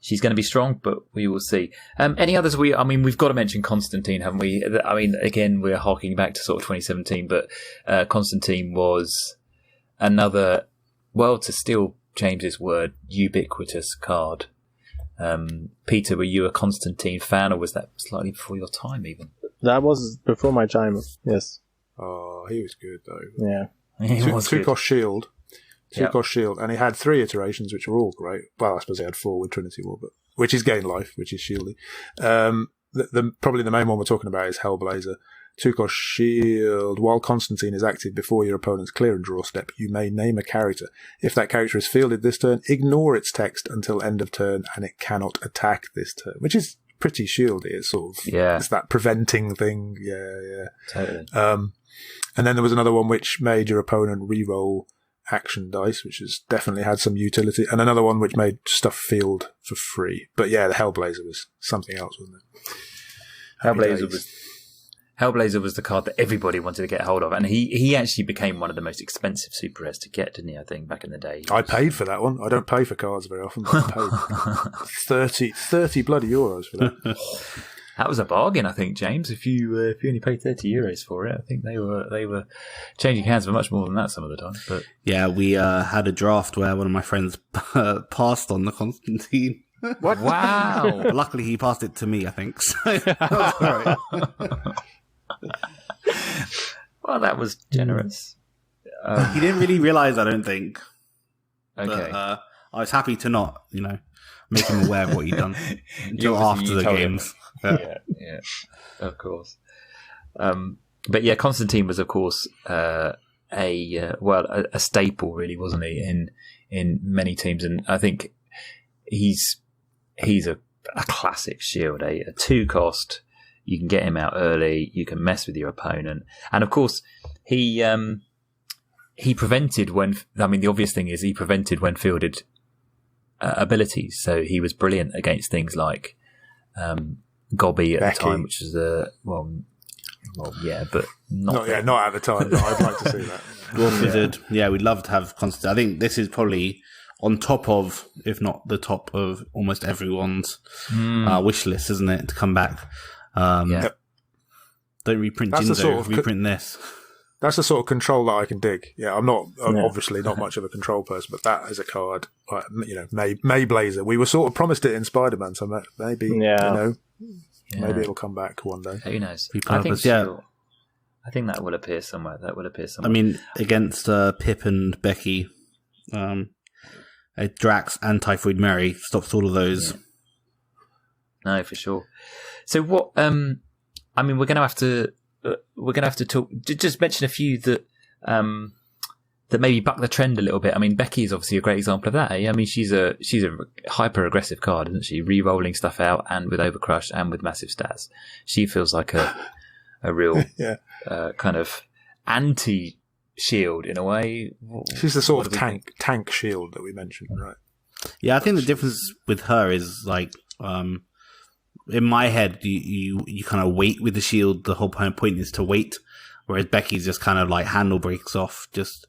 she's going to be strong, but we will see. Any others? We've got to mention Constantine, haven't we? I mean, again, we're harking back to sort of 2017, but Constantine was another, well, to steal James's word, ubiquitous card. Peter, were you a Constantine fan, or was that slightly before your time even? That was before my time, yes. Oh, he was good, though. Yeah. He was good. 2-cost shield. 2-cost shield, and he had 3 iterations, which were all great. Well, I suppose he had 4 with Trinity War, but which is gain life, which is shieldy. Probably the main one we're talking about is Hellblazer. 2-cost shield. While Constantine is active before your opponent's clear and draw step, you may name a character. If that character is fielded this turn, ignore its text until end of turn, and it cannot attack this turn, which is pretty shieldy. It's sort of it's that preventing thing. Yeah. Totally. And then there was another one which made your opponent re-roll action dice, which has definitely had some utility, and another one which made stuff field for free. But yeah, the Hellblazer was something else, wasn't it? Hellblazer was the card that everybody wanted to get hold of, and he actually became one of the most expensive super rares to get, didn't he? I think back in the day. I paid for that one. I don't pay for cards very often, but I paid 30 bloody euros for that. That was a bargain, I think, James. If you only paid €30 for it, I think they were changing hands for much more than that some of the time. But yeah, we had a draft where one of my friends passed on the Constantine. What? Wow! But luckily, he passed it to me, I think. So that was all right. Well, that was generous. He didn't really realise, I don't think. Okay. But, I was happy to not, make him aware of what he'd done until after the games. Yeah, of course. But yeah, Constantine was, of course, a staple, really, wasn't he, in many teams, and I think he's a classic shield, a 2-cost. You can get him out early. You can mess with your opponent, and of course, he prevented when. I mean, the obvious thing is he prevented when fielded abilities. So he was brilliant against things like Gobby at Becky. the time, which is well, yeah, but not at the time. But I'd like to see that. Dwarf Wizard. Yeah, we'd love to have Constantine. I think this is probably on top of, if not the top of, almost everyone's wish list, isn't it? To come back. Don't reprint Jinzo, reprint this. That's the sort of control that I can dig. Yeah, I'm obviously not much of a control person, but that is a card, Mayblazer. We were sort of promised it in Spider-Man, so maybe, maybe it'll come back one day. Who knows? I think that will appear somewhere. I mean, against Pip and Becky, Drax and Typhoid Mary stops all of those. Yeah. No, for sure. So what? I mean, we're going to have to talk. Just mention a few that maybe buck the trend a little bit. I mean, Becky is obviously a great example of that. I mean, she's a hyper aggressive card, isn't she? Re-rolling stuff out, and with Overcrush, and with massive stats. She feels like a real kind of anti-shield in a way. She's the sort of tank shield that we mentioned, right? Yeah, I think the difference with her is like. In my head, you kind of wait with the shield. The whole point is to wait, whereas Becky's just kind of like handle breaks off. Just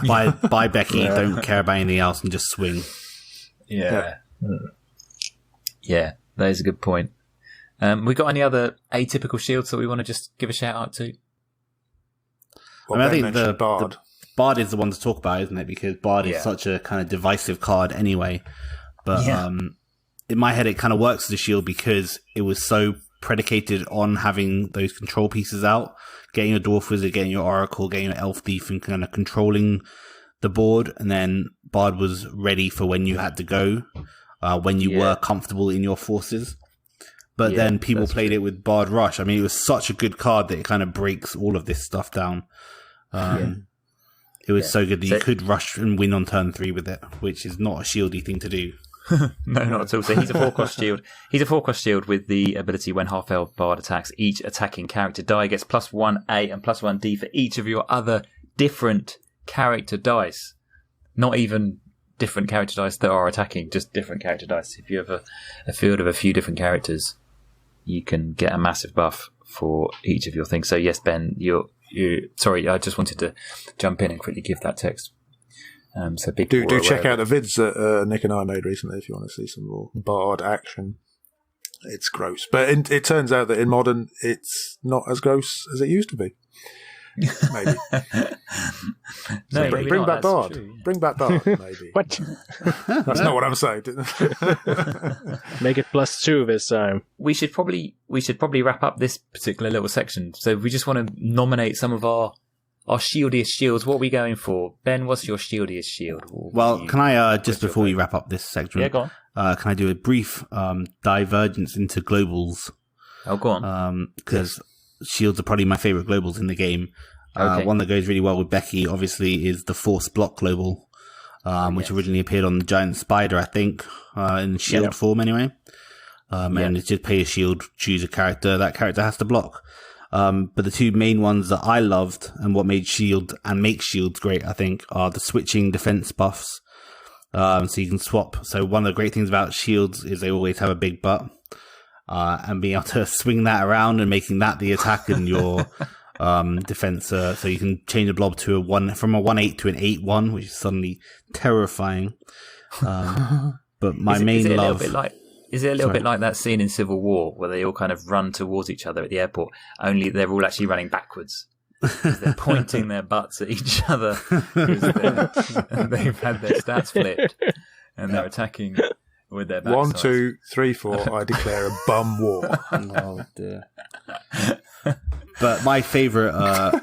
buy Becky, don't care about anything else, and just swing. Yeah, that is a good point. We got any other atypical shields that we want to just give a shout out to? I think the Bard is the one to talk about, isn't it? Because Bard is such a kind of divisive card anyway. But in my head, it kind of works as a shield because it was so predicated on having those control pieces out, getting your Dwarf Wizard, getting your Oracle, getting your Elf Thief, and kind of controlling the board. And then Bard was ready for when you had to go, when you were comfortable in your forces. But then people played it with Bard Rush. I mean, it was such a good card that it kind of breaks all of this stuff down. It was so good that you could rush and win on turn 3 with it, which is not a shieldy thing to do. No, not at all. So he's a 4-cost shield. He's a 4-cost shield with the ability when half-elf Bard attacks, each attacking character die gets +1A and +1D for each of your other different character dice. Not even different character dice that are attacking, just different character dice. If you have a field of a few different characters, you can get a massive buff for each of your things. So yes, Ben, sorry, I just wanted to jump in and quickly give that text. So do check out the vids that Nick and I made recently if you want to see some more Bard action. It's gross, but it turns out that in Modern it's not as gross as it used to be. Maybe. No, bring back Bard. True, yeah. Bring back Bard. Maybe. What? That's not what I'm saying. Make it +2 this time. We should probably wrap up this particular little section. So we just want to nominate some of our shieldiest shields. What are we going for? Ben, what's your shieldiest shield? Well, can I, just before we wrap up this section, go on. Can I do a brief divergence into globals? Oh, go on. Because shields are probably my favourite globals in the game. One that goes really well with Becky, obviously, is the Force Block global, which originally appeared on the Giant Spider, I think, in shield form anyway. And it's just pay a shield, choose a character, that character has to block. But the two main ones that I loved and what made Shield and makes Shields great, I think, are the switching defense buffs. So you can swap. So one of the great things about Shields is they always have a big butt. And being able to swing that around and making that the attack in your defense. So you can change a blob to from a 1/8 to an 8/1, which is suddenly terrifying. But my main love. Is it a little bit like that scene in Civil War where they all kind of run towards each other at the airport, only they're all actually running backwards? They're pointing their butts at each other because they've had their stats flipped and they're attacking with their backsides. 1, 2, 3, 4. I declare a bum war. Oh dear. But my favourite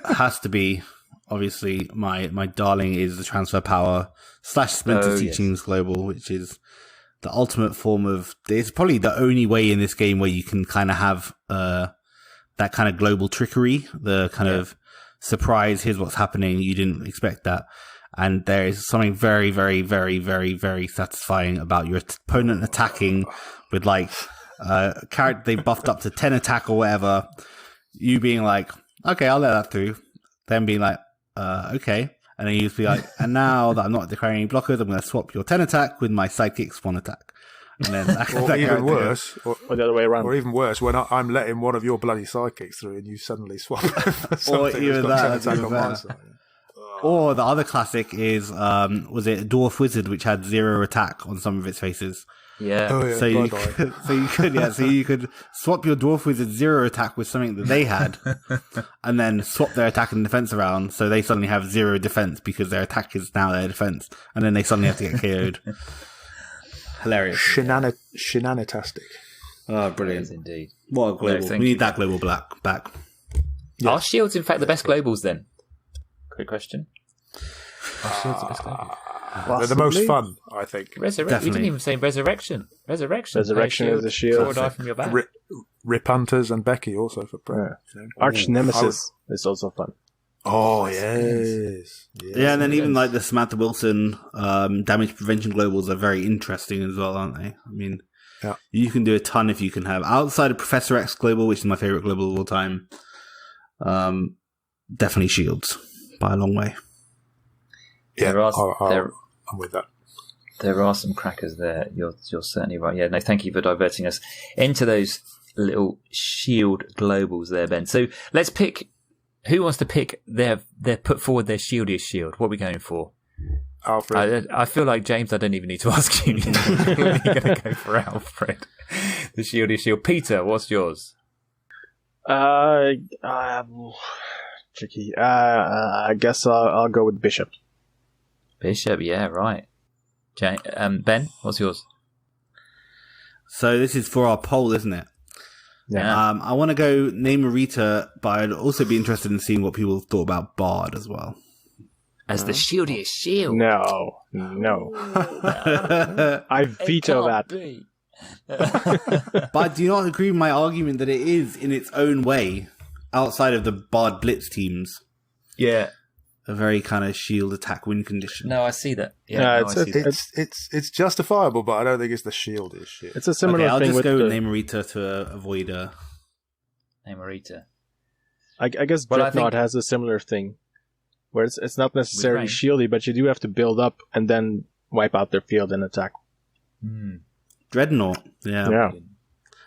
has to be, obviously, my darling is the Transfer Power / Splinter Teachings Global, which is the ultimate form of. It's probably the only way in this game where you can kind of have that kind of global trickery, the kind of surprise. Here's what's happening. You didn't expect that, and there is something very, very, very, very, very satisfying about your opponent attacking with like character they buffed up to 10 attack or whatever. You being like, okay, I'll let that through. Then being like, okay. And then you just be like, and now that I'm not declaring any blockers, I'm going to swap your 10 attack with my sidekick's 1 attack. And then or even worse, or the other way around. Or even worse, when I'm letting one of your bloody sidekicks through and you suddenly swap over something or even that's got 10 that. attack on my side. Or the other classic is, was it Dwarf Wizard, which had 0 attack on some of its faces. Yeah. Oh, yeah. So you could swap your Dwarf Wizard 0 attack with something that they had, and then swap their attack and defense around, so they suddenly have 0 defense because their attack is now their defense, and then they suddenly have to get KO'd. Hilarious. Shenanitastic. Oh, brilliant. Yes, indeed. What a global. We need that global back. Are Shields, in fact, the best globals then? Quick question. Are Shields the best globals? They're the most fun, I think. We didn't even say Resurrection. Resurrection is a shield. Draw a die from your back. Rip Hunters and Becky also for Prey. Yeah. Arch Nemesis is also fun. Oh, yes. Yeah, and then even like the Samantha Wilson damage prevention globals are very interesting as well, aren't they? I mean, you can do a ton if you can have, outside of Professor X global, which is my favourite global of all time, definitely Shields by a long way. Yeah, I'm with that. There are some crackers there. You're certainly right. Yeah, no, thank you for diverting us into those little Shield globals there, Ben. So let's pick. Who wants to pick put forward their Shieldiest shield? What are we going for? Alfred. I feel like, James, I don't even need to ask you. You're going to go for Alfred. The Shieldiest shield. Peter, what's yours? Tricky. I guess I'll go with Bishop. Bishop, yeah, right. Ben, what's yours? So this is for our poll, isn't it? Yeah. I want to go Namerita, but I'd also be interested in seeing what people thought about Bard as well. As the Shieldiest shield? No. I veto that. But do you not agree with my argument that it is, in its own way, outside of the Bard Blitz teams? Yeah. A very kind of shield attack win condition. No, I see that. Yeah, it's justifiable, but I don't think it's the Shieldiest shit. It's a similar thing. I'll just with go with Namerita to avoid Namerita. I guess Dreadnought has a similar thing, where it's not necessarily shieldy, but you do have to build up and then wipe out their field and attack. Dreadnought, yeah. Yeah.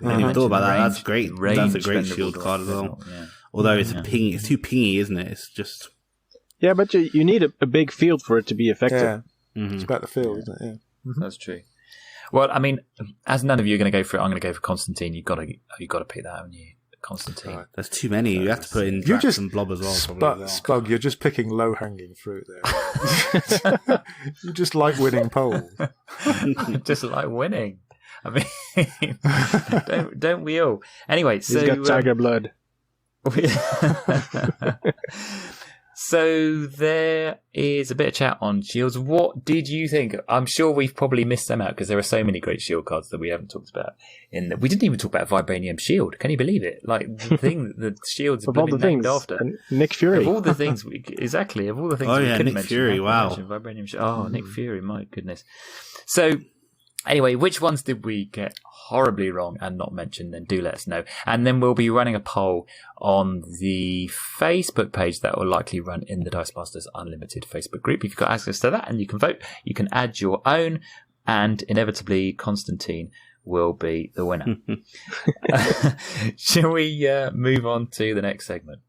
I didn't even thought about that. That's great. That's a great shield card as well. Yeah. Although it's pingy, it's too pingy, isn't it? It's just. Yeah, but you need a big field for it to be effective. Yeah. Mm-hmm. It's about the field, isn't it? Yeah. Mm-hmm. That's true. Well, I mean, as none of you are going to go for it, I'm going to go for Constantine. You've got to pick that, haven't you? Constantine. Right. There's too many. You have to put in Drax and Blob as well. Spug, you're just picking low-hanging fruit there. You just like winning polls. Just like winning. I mean, don't we all? Anyway, so he's got tiger blood. So there is a bit of chat on shields. What did you think? I'm sure we've probably missed them out because there are so many great shield cards that we haven't talked about. We didn't even talk about Vibranium Shield. Can you believe it? Like the thing that the shields of all the named things after. Nick Fury. Of all the things of all the things we couldn't Nick mention. Fury, wow. Vibranium Shield. Oh, Nick Fury, my goodness. So Anyway, which ones did we get horribly wrong and not mention? Then do let us know. And then we'll be running a poll on the Facebook page that will likely run in the Dice Masters Unlimited Facebook group. If you've got access to that and you can vote, you can add your own, and inevitably Constantine will be the winner. Shall we move on to the next segment?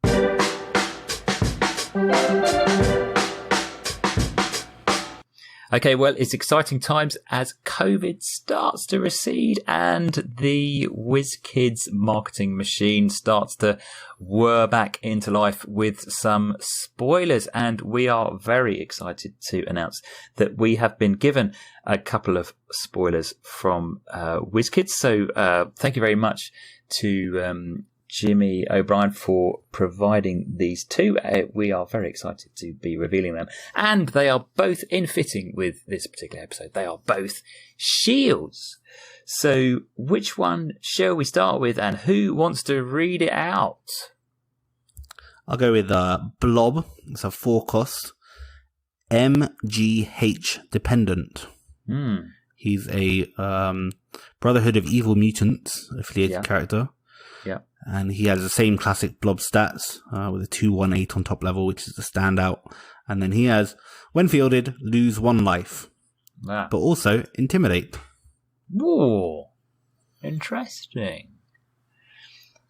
Okay, well, it's exciting times as COVID starts to recede and the WizKids marketing machine starts to whir back into life with some spoilers. And we are very excited to announce that we have been given a couple of spoilers from WizKids. So thank you very much to Jimmy O'Brien for providing these two. We are very excited to be revealing them, and they are both in fitting with this particular episode. They are both shields. So which one shall we start with, and who wants to read it out? I'll go with Blob. It's a 4-cost MGH dependent. He's a Brotherhood of Evil Mutants affiliated character. Yeah. And he has the same classic Blob stats with a 2-1-8 on top level, which is the standout. And then he has, when fielded, lose 1 life. But also Intimidate. Ooh, interesting.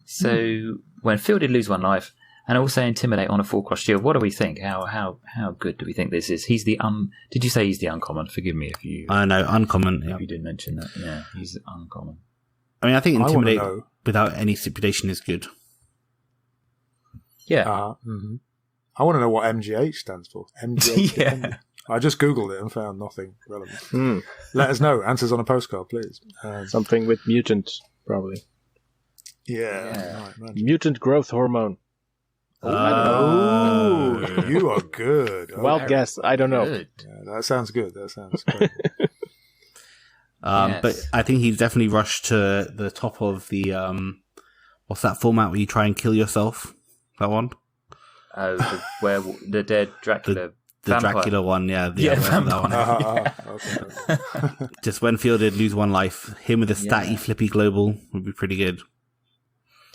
So when fielded, lose 1 life, and also Intimidate on a 4-cost shield. What do we think? How good do we think this is? He's the Did you say he's the uncommon? Forgive me if you. I know, uncommon. If you did mention that. Yeah, he's uncommon. I mean, I think Intimidate without any stipulation is good. Yeah. I want to know what MGH stands for. MGH. Yeah. I just Googled it and found nothing relevant. Let us know. Answers on a postcard, please. Something with mutant, probably. Yeah. Right, mutant growth hormone. Oh, you are good. Wild guess. I don't know. Yeah, that sounds good. That sounds great. But I think he's definitely rushed to the top of the what's that format where you try and kill yourself? That one? Oh, the dead Dracula. The Dracula one, yeah. That one. Okay. Just when fielded, lose 1 life. Him with a statty flippy global would be pretty good.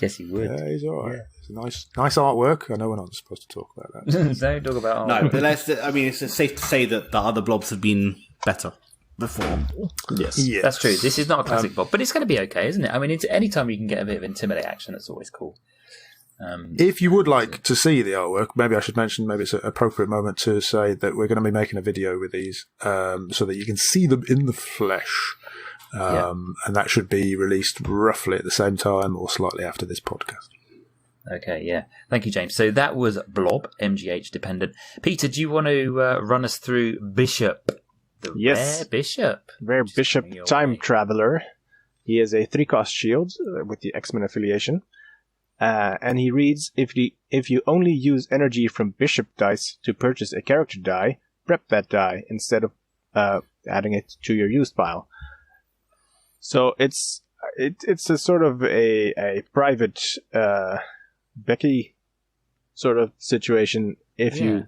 Yes, he would. Yeah, he's all right. Yeah. It's nice artwork. I know we're not supposed to talk about that. Don't talk about artwork. No, but it's safe to say that the other blobs have been better before. Yes. That's true. This is not a classic blob, but it's going to be okay, isn't it? I mean, any time you can get a bit of Intimidate action, that's always cool. If you would like to see the artwork, maybe I should mention, maybe it's an appropriate moment to say that we're going to be making a video with these so that you can see them in the flesh. And that should be released roughly at the same time or slightly after this podcast. Okay, yeah. Thank you, James. So that was Blob, MGH dependent. Peter, do you want to run us through Bishop? The Rare Bishop. Rare Bishop Time Traveler. He is a 3-cost shield with the X-Men affiliation. And he reads, if you only use energy from Bishop dice to purchase a character die, prep that die instead of adding it to your used pile. So it's a sort of a private Becky sort of situation if you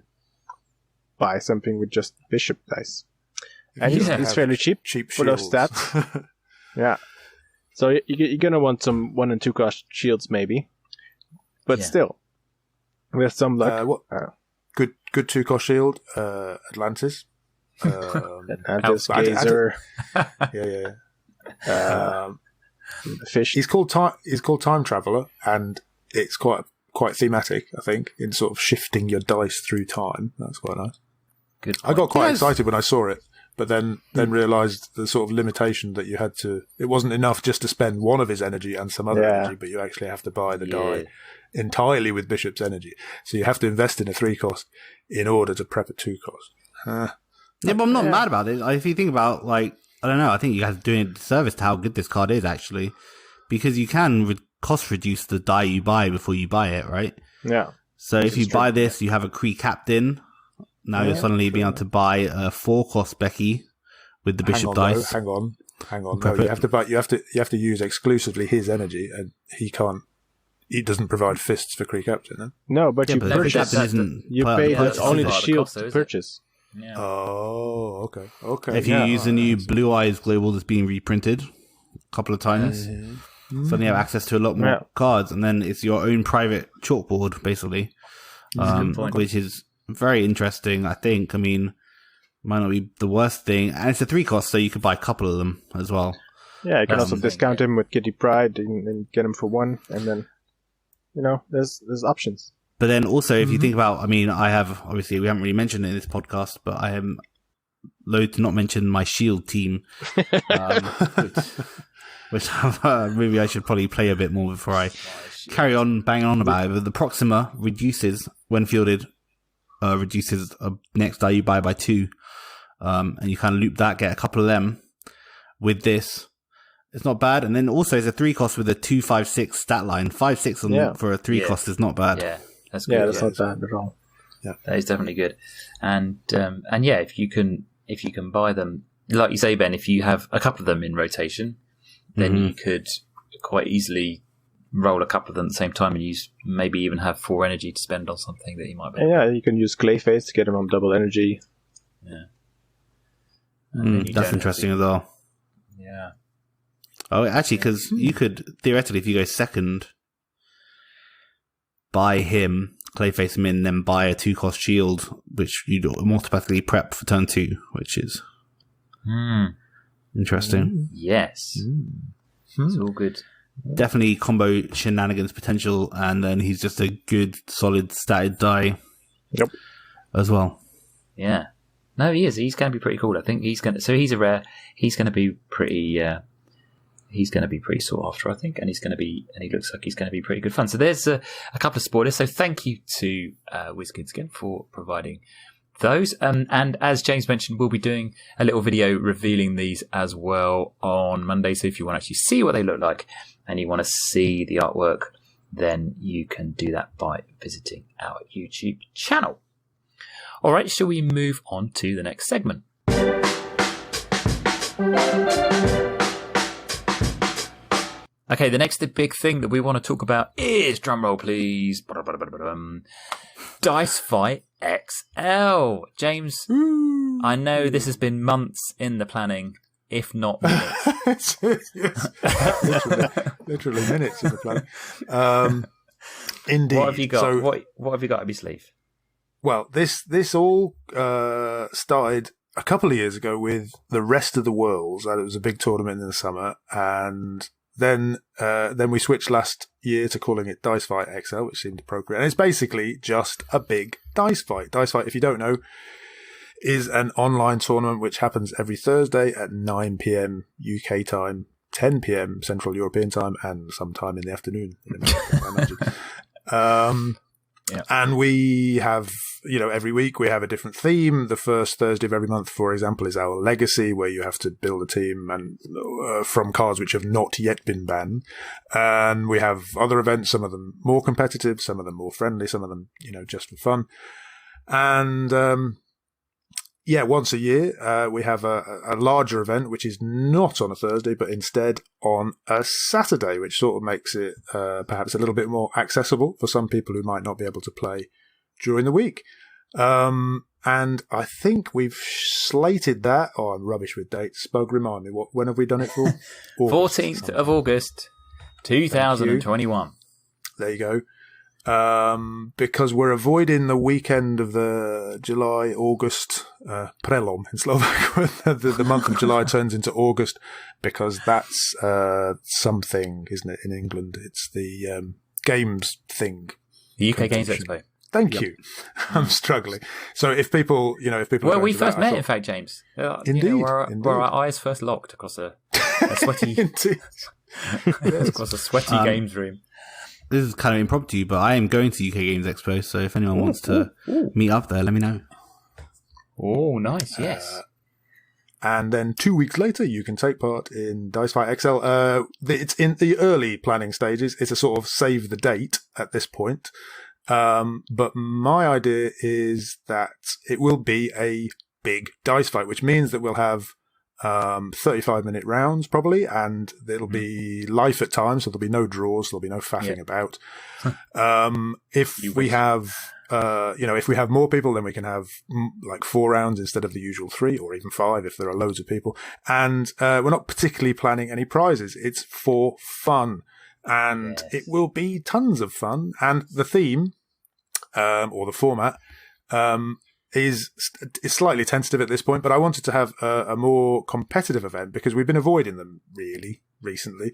buy something with just Bishop dice. And he's fairly cheap for those stats. Yeah. So you're going to want some 1- and 2-cost shields maybe. But still, with some luck. Good 2-cost shield, Atlantis. Atlantis, Gazer. Fish. He's called Time Traveler, and it's quite thematic, I think, in sort of shifting your dice through time. That's quite nice. Good. I got quite excited when I saw it, but then realised the sort of limitation that you had to. It wasn't enough just to spend one of his energy and some other energy, but you actually have to buy the die entirely with Bishop's energy. So you have to invest in a 3-cost in order to prep a 2-cost. But I'm not mad about it. If you think about, I don't know, I think you guys are doing a disservice to how good this card is, actually. Because you can cost reduce the die you buy before you buy it, right? Yeah. So if you buy this, you have a Kree Captain. Now you're suddenly being able to buy a 4-cost Becky with the Bishop dice. Hang on. No, you have to use exclusively his energy, and he doesn't provide fists for Kree Captain. No, but you purchase. Captain isn't you pay only the shield to purchase. Yeah. Oh, okay. If you use the new Blue Eyes Global that's being reprinted a couple of times, so then you have access to a lot more cards, and then it's your own private chalkboard, basically, which is very interesting, I think. I mean, might not be the worst thing. And it's a 3 cost, so you could buy a couple of them as well. Yeah, you can also discount him with Kitty Pryde and get him for 1, and then, there's options. But then also, if you think about, I mean, I have, obviously, we haven't really mentioned it in this podcast, but I am loath to not mention my Shield team, which maybe I should probably play a bit more before I carry on banging on about it. But the Proxima reduces, when fielded, reduces next die you buy by 2. And you kind of loop that, get a couple of them with this. It's not bad. And then also it's a 3 cost with a 2-5-6 stat line. 5-6 for a 3 cost is not bad. Yeah, that's good. Yeah, that's not bad at all. Yeah, that is definitely good. And yeah, if you can buy them, like you say, Ben, if you have a couple of them in rotation, then you could quite easily roll a couple of them at the same time and maybe even have 4 energy to spend on something that you might be. Yeah, you can use Clayface to get him on double energy. Yeah. That's interesting as well. Yeah. Oh, actually, because you could, theoretically, if you go second, buy him, Clayface him in, then buy a 2-cost shield, which you'd automatically prep for turn 2, which is interesting. Yes. It's all good. Definitely combo shenanigans potential, and then he's just a good, solid, statted die. Yep. As well. Yeah. No, he is. He's going to be pretty cool. I think he's going to. So he's a rare. He's going to be pretty. He's going to be pretty sought after, I think, and he's going to be. And he looks like he's going to be pretty good fun. So there's a couple of spoilers. So thank you to WizKids again for providing those. And as James mentioned, we'll be doing a little video revealing these as well on Monday. So if you want to actually see what they look like and you want to see the artwork, then you can do that by visiting our YouTube channel. All right, shall we move on to the next segment? Okay, the next big thing that we want to talk about is, drumroll please, Dice Fight XL. James, I know this has been months in the planning, if not minutes. Yes, literally minutes in the planning. Indeed. What have you got? So, what have you got up your sleeve? Well, this all started a couple of years ago with the Rest of the Worlds. It was a big tournament in the summer, and then we switched last year to calling it Dice Fight XL, which seemed appropriate. And it's basically just a big dice fight. Dice Fight, if you don't know, is an online tournament which happens every Thursday at 9 p.m. UK time, 10 p.m. Central European time, and sometime in the afternoon in America, I imagine. Yeah. And we have, every week we have a different theme. The first Thursday of every month, for example, is our Legacy, where you have to build a team and from cards which have not yet been banned. And we have other events, some of them more competitive, some of them more friendly, some of them, just for fun. And once a year, we have a larger event, which is not on a Thursday, but instead on a Saturday, which sort of makes it perhaps a little bit more accessible for some people who might not be able to play during the week. And I think we've slated that. Oh, I'm rubbish with dates. Spug, remind me, when have we done it for? 14th of August, 2021. There you go. Because we're avoiding the weekend of the July-August prelom in Slovak, where the month of July turns into August, because that's something, isn't it, in England? It's the games thing. The UK Games Expo. Thank you. I'm struggling. So if people, Well, we first met, in fact, James. Indeed. Where our eyes first locked across a sweaty, across a sweaty games room. This is kind of impromptu, but I am going to UK Games Expo, so if anyone wants to meet up there, let me know. Oh, nice, yes. And then 2 weeks later, you can take part in Dice Fight XL. It's in the early planning stages. It's a sort of save the date at this point. But my idea is that it will be a big dice fight, which means that we'll have 35-minute rounds probably, and it'll be life at times, so there'll be no draws, there'll be no faffing about. If we have if we have more people, then we can have like 4 rounds instead of the usual 3, or even 5 if there are loads of people. And we're not particularly planning any prizes. It's for fun. And it will be tons of fun. And the theme, or the format, is slightly tentative at this point, but I wanted to have a more competitive event because we've been avoiding them really recently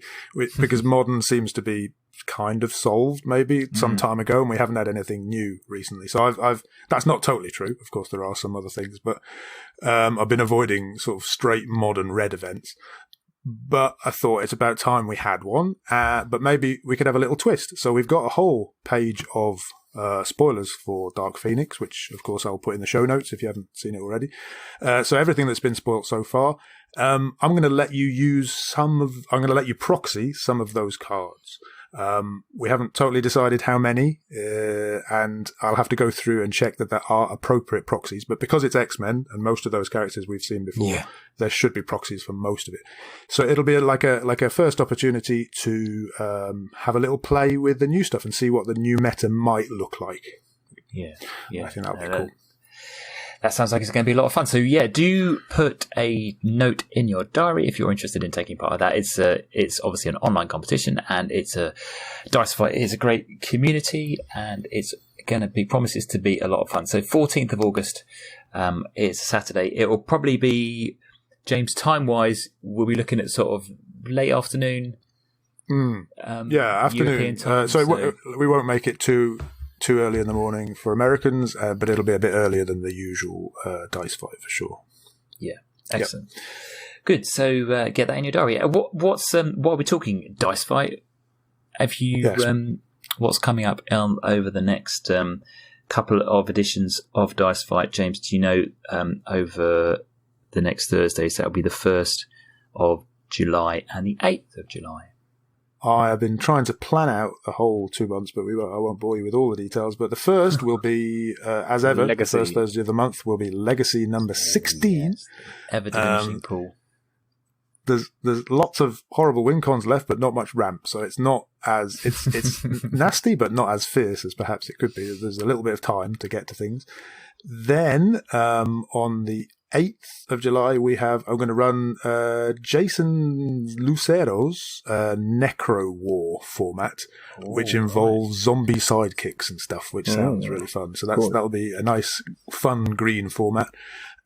because modern seems to be kind of solved maybe some time ago, and we haven't had anything new recently. So I've that's not totally true. Of course, there are some other things, but I've been avoiding sort of straight modern red events. But I thought it's about time we had one, but maybe we could have a little twist. So we've got a whole page of spoilers for Dark Phoenix, which of course I'll put in the show notes if you haven't seen it already. So everything that's been spoiled so far, I'm going to let you I'm going to let you proxy some of those cards. We haven't totally decided how many, and I'll have to go through and check that there are appropriate proxies. But because it's X-Men and most of those characters we've seen before, there should be proxies for most of it. So it'll be like a first opportunity to have a little play with the new stuff and see what the new meta might look like. Yeah. I think that'll be cool. That sounds like it's going to be a lot of fun. So yeah, do put a note in your diary if you're interested in taking part of that. It's obviously an online competition, and it's a Dice Fight is a great community, and it's going to be promises to be a lot of fun. So 14th of August is Saturday. It will probably be, James, time wise, we'll be looking at sort of late afternoon. Afternoon. European time, so we won't make it too early in the morning for Americans, but it'll be a bit earlier than the usual Dice Fight for sure. Yeah, excellent. Yep. Good. So get that in your diary. What are we talking? Dice Fight? Have you? Yes. What's coming up over the next couple of editions of Dice Fight, James? Do you know over the next Thursday? So that'll be the 1st of July and the 8th of July. I have been trying to plan out the whole 2 months, but I won't bore you with all the details. But the first will be, as ever, Legacy. The first Thursday of the month will be Legacy number 16. Yes. Ever diminishing pool. There's lots of horrible win cons left, but not much ramp. So it's not as it's nasty, but not as fierce as perhaps it could be. There's a little bit of time to get to things. Then on the 8th of July, I'm going to run Jason Lucero's Necro War format, which involves zombie sidekicks and stuff, which sounds really fun. So that'll be a nice, fun green format.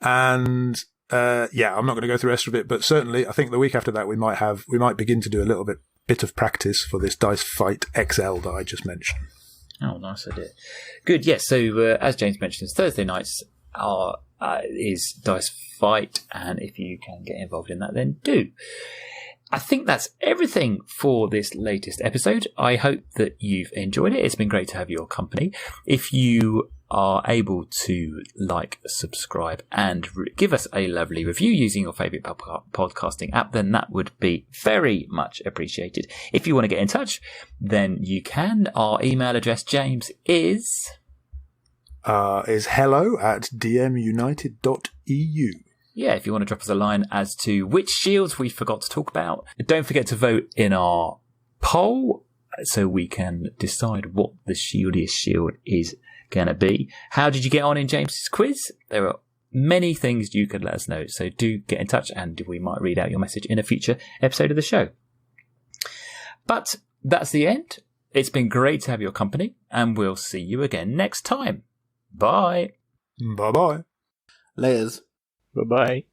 And I'm not going to go through the rest of it, but certainly I think the week after that we might begin to do a little bit of practice for this Dice Fight XL that I just mentioned. Oh, nice idea. Good. Yes. So as James mentioned, Thursday nights is Dice Fight, and if you can get involved in that, then do. I think that's everything for this latest episode. I hope that you've enjoyed it. It's been great to have your company. If you are able to like, subscribe, and give us a lovely review using your favourite podcasting app, then that would be very much appreciated. If you want to get in touch, then you can. Our email address, James, is hello@dmunited.eu. Yeah, if you want to drop us a line as to which shields we forgot to talk about. Don't forget to vote in our poll so we can decide what the Shieldiest shield is going to be. How did you get on in James's quiz? There are many things you could let us know, so do get in touch and we might read out your message in a future episode of the show. But that's the end. It's been great to have your company, and we'll see you again next time. Bye. Bye-bye. Laters. Bye-bye.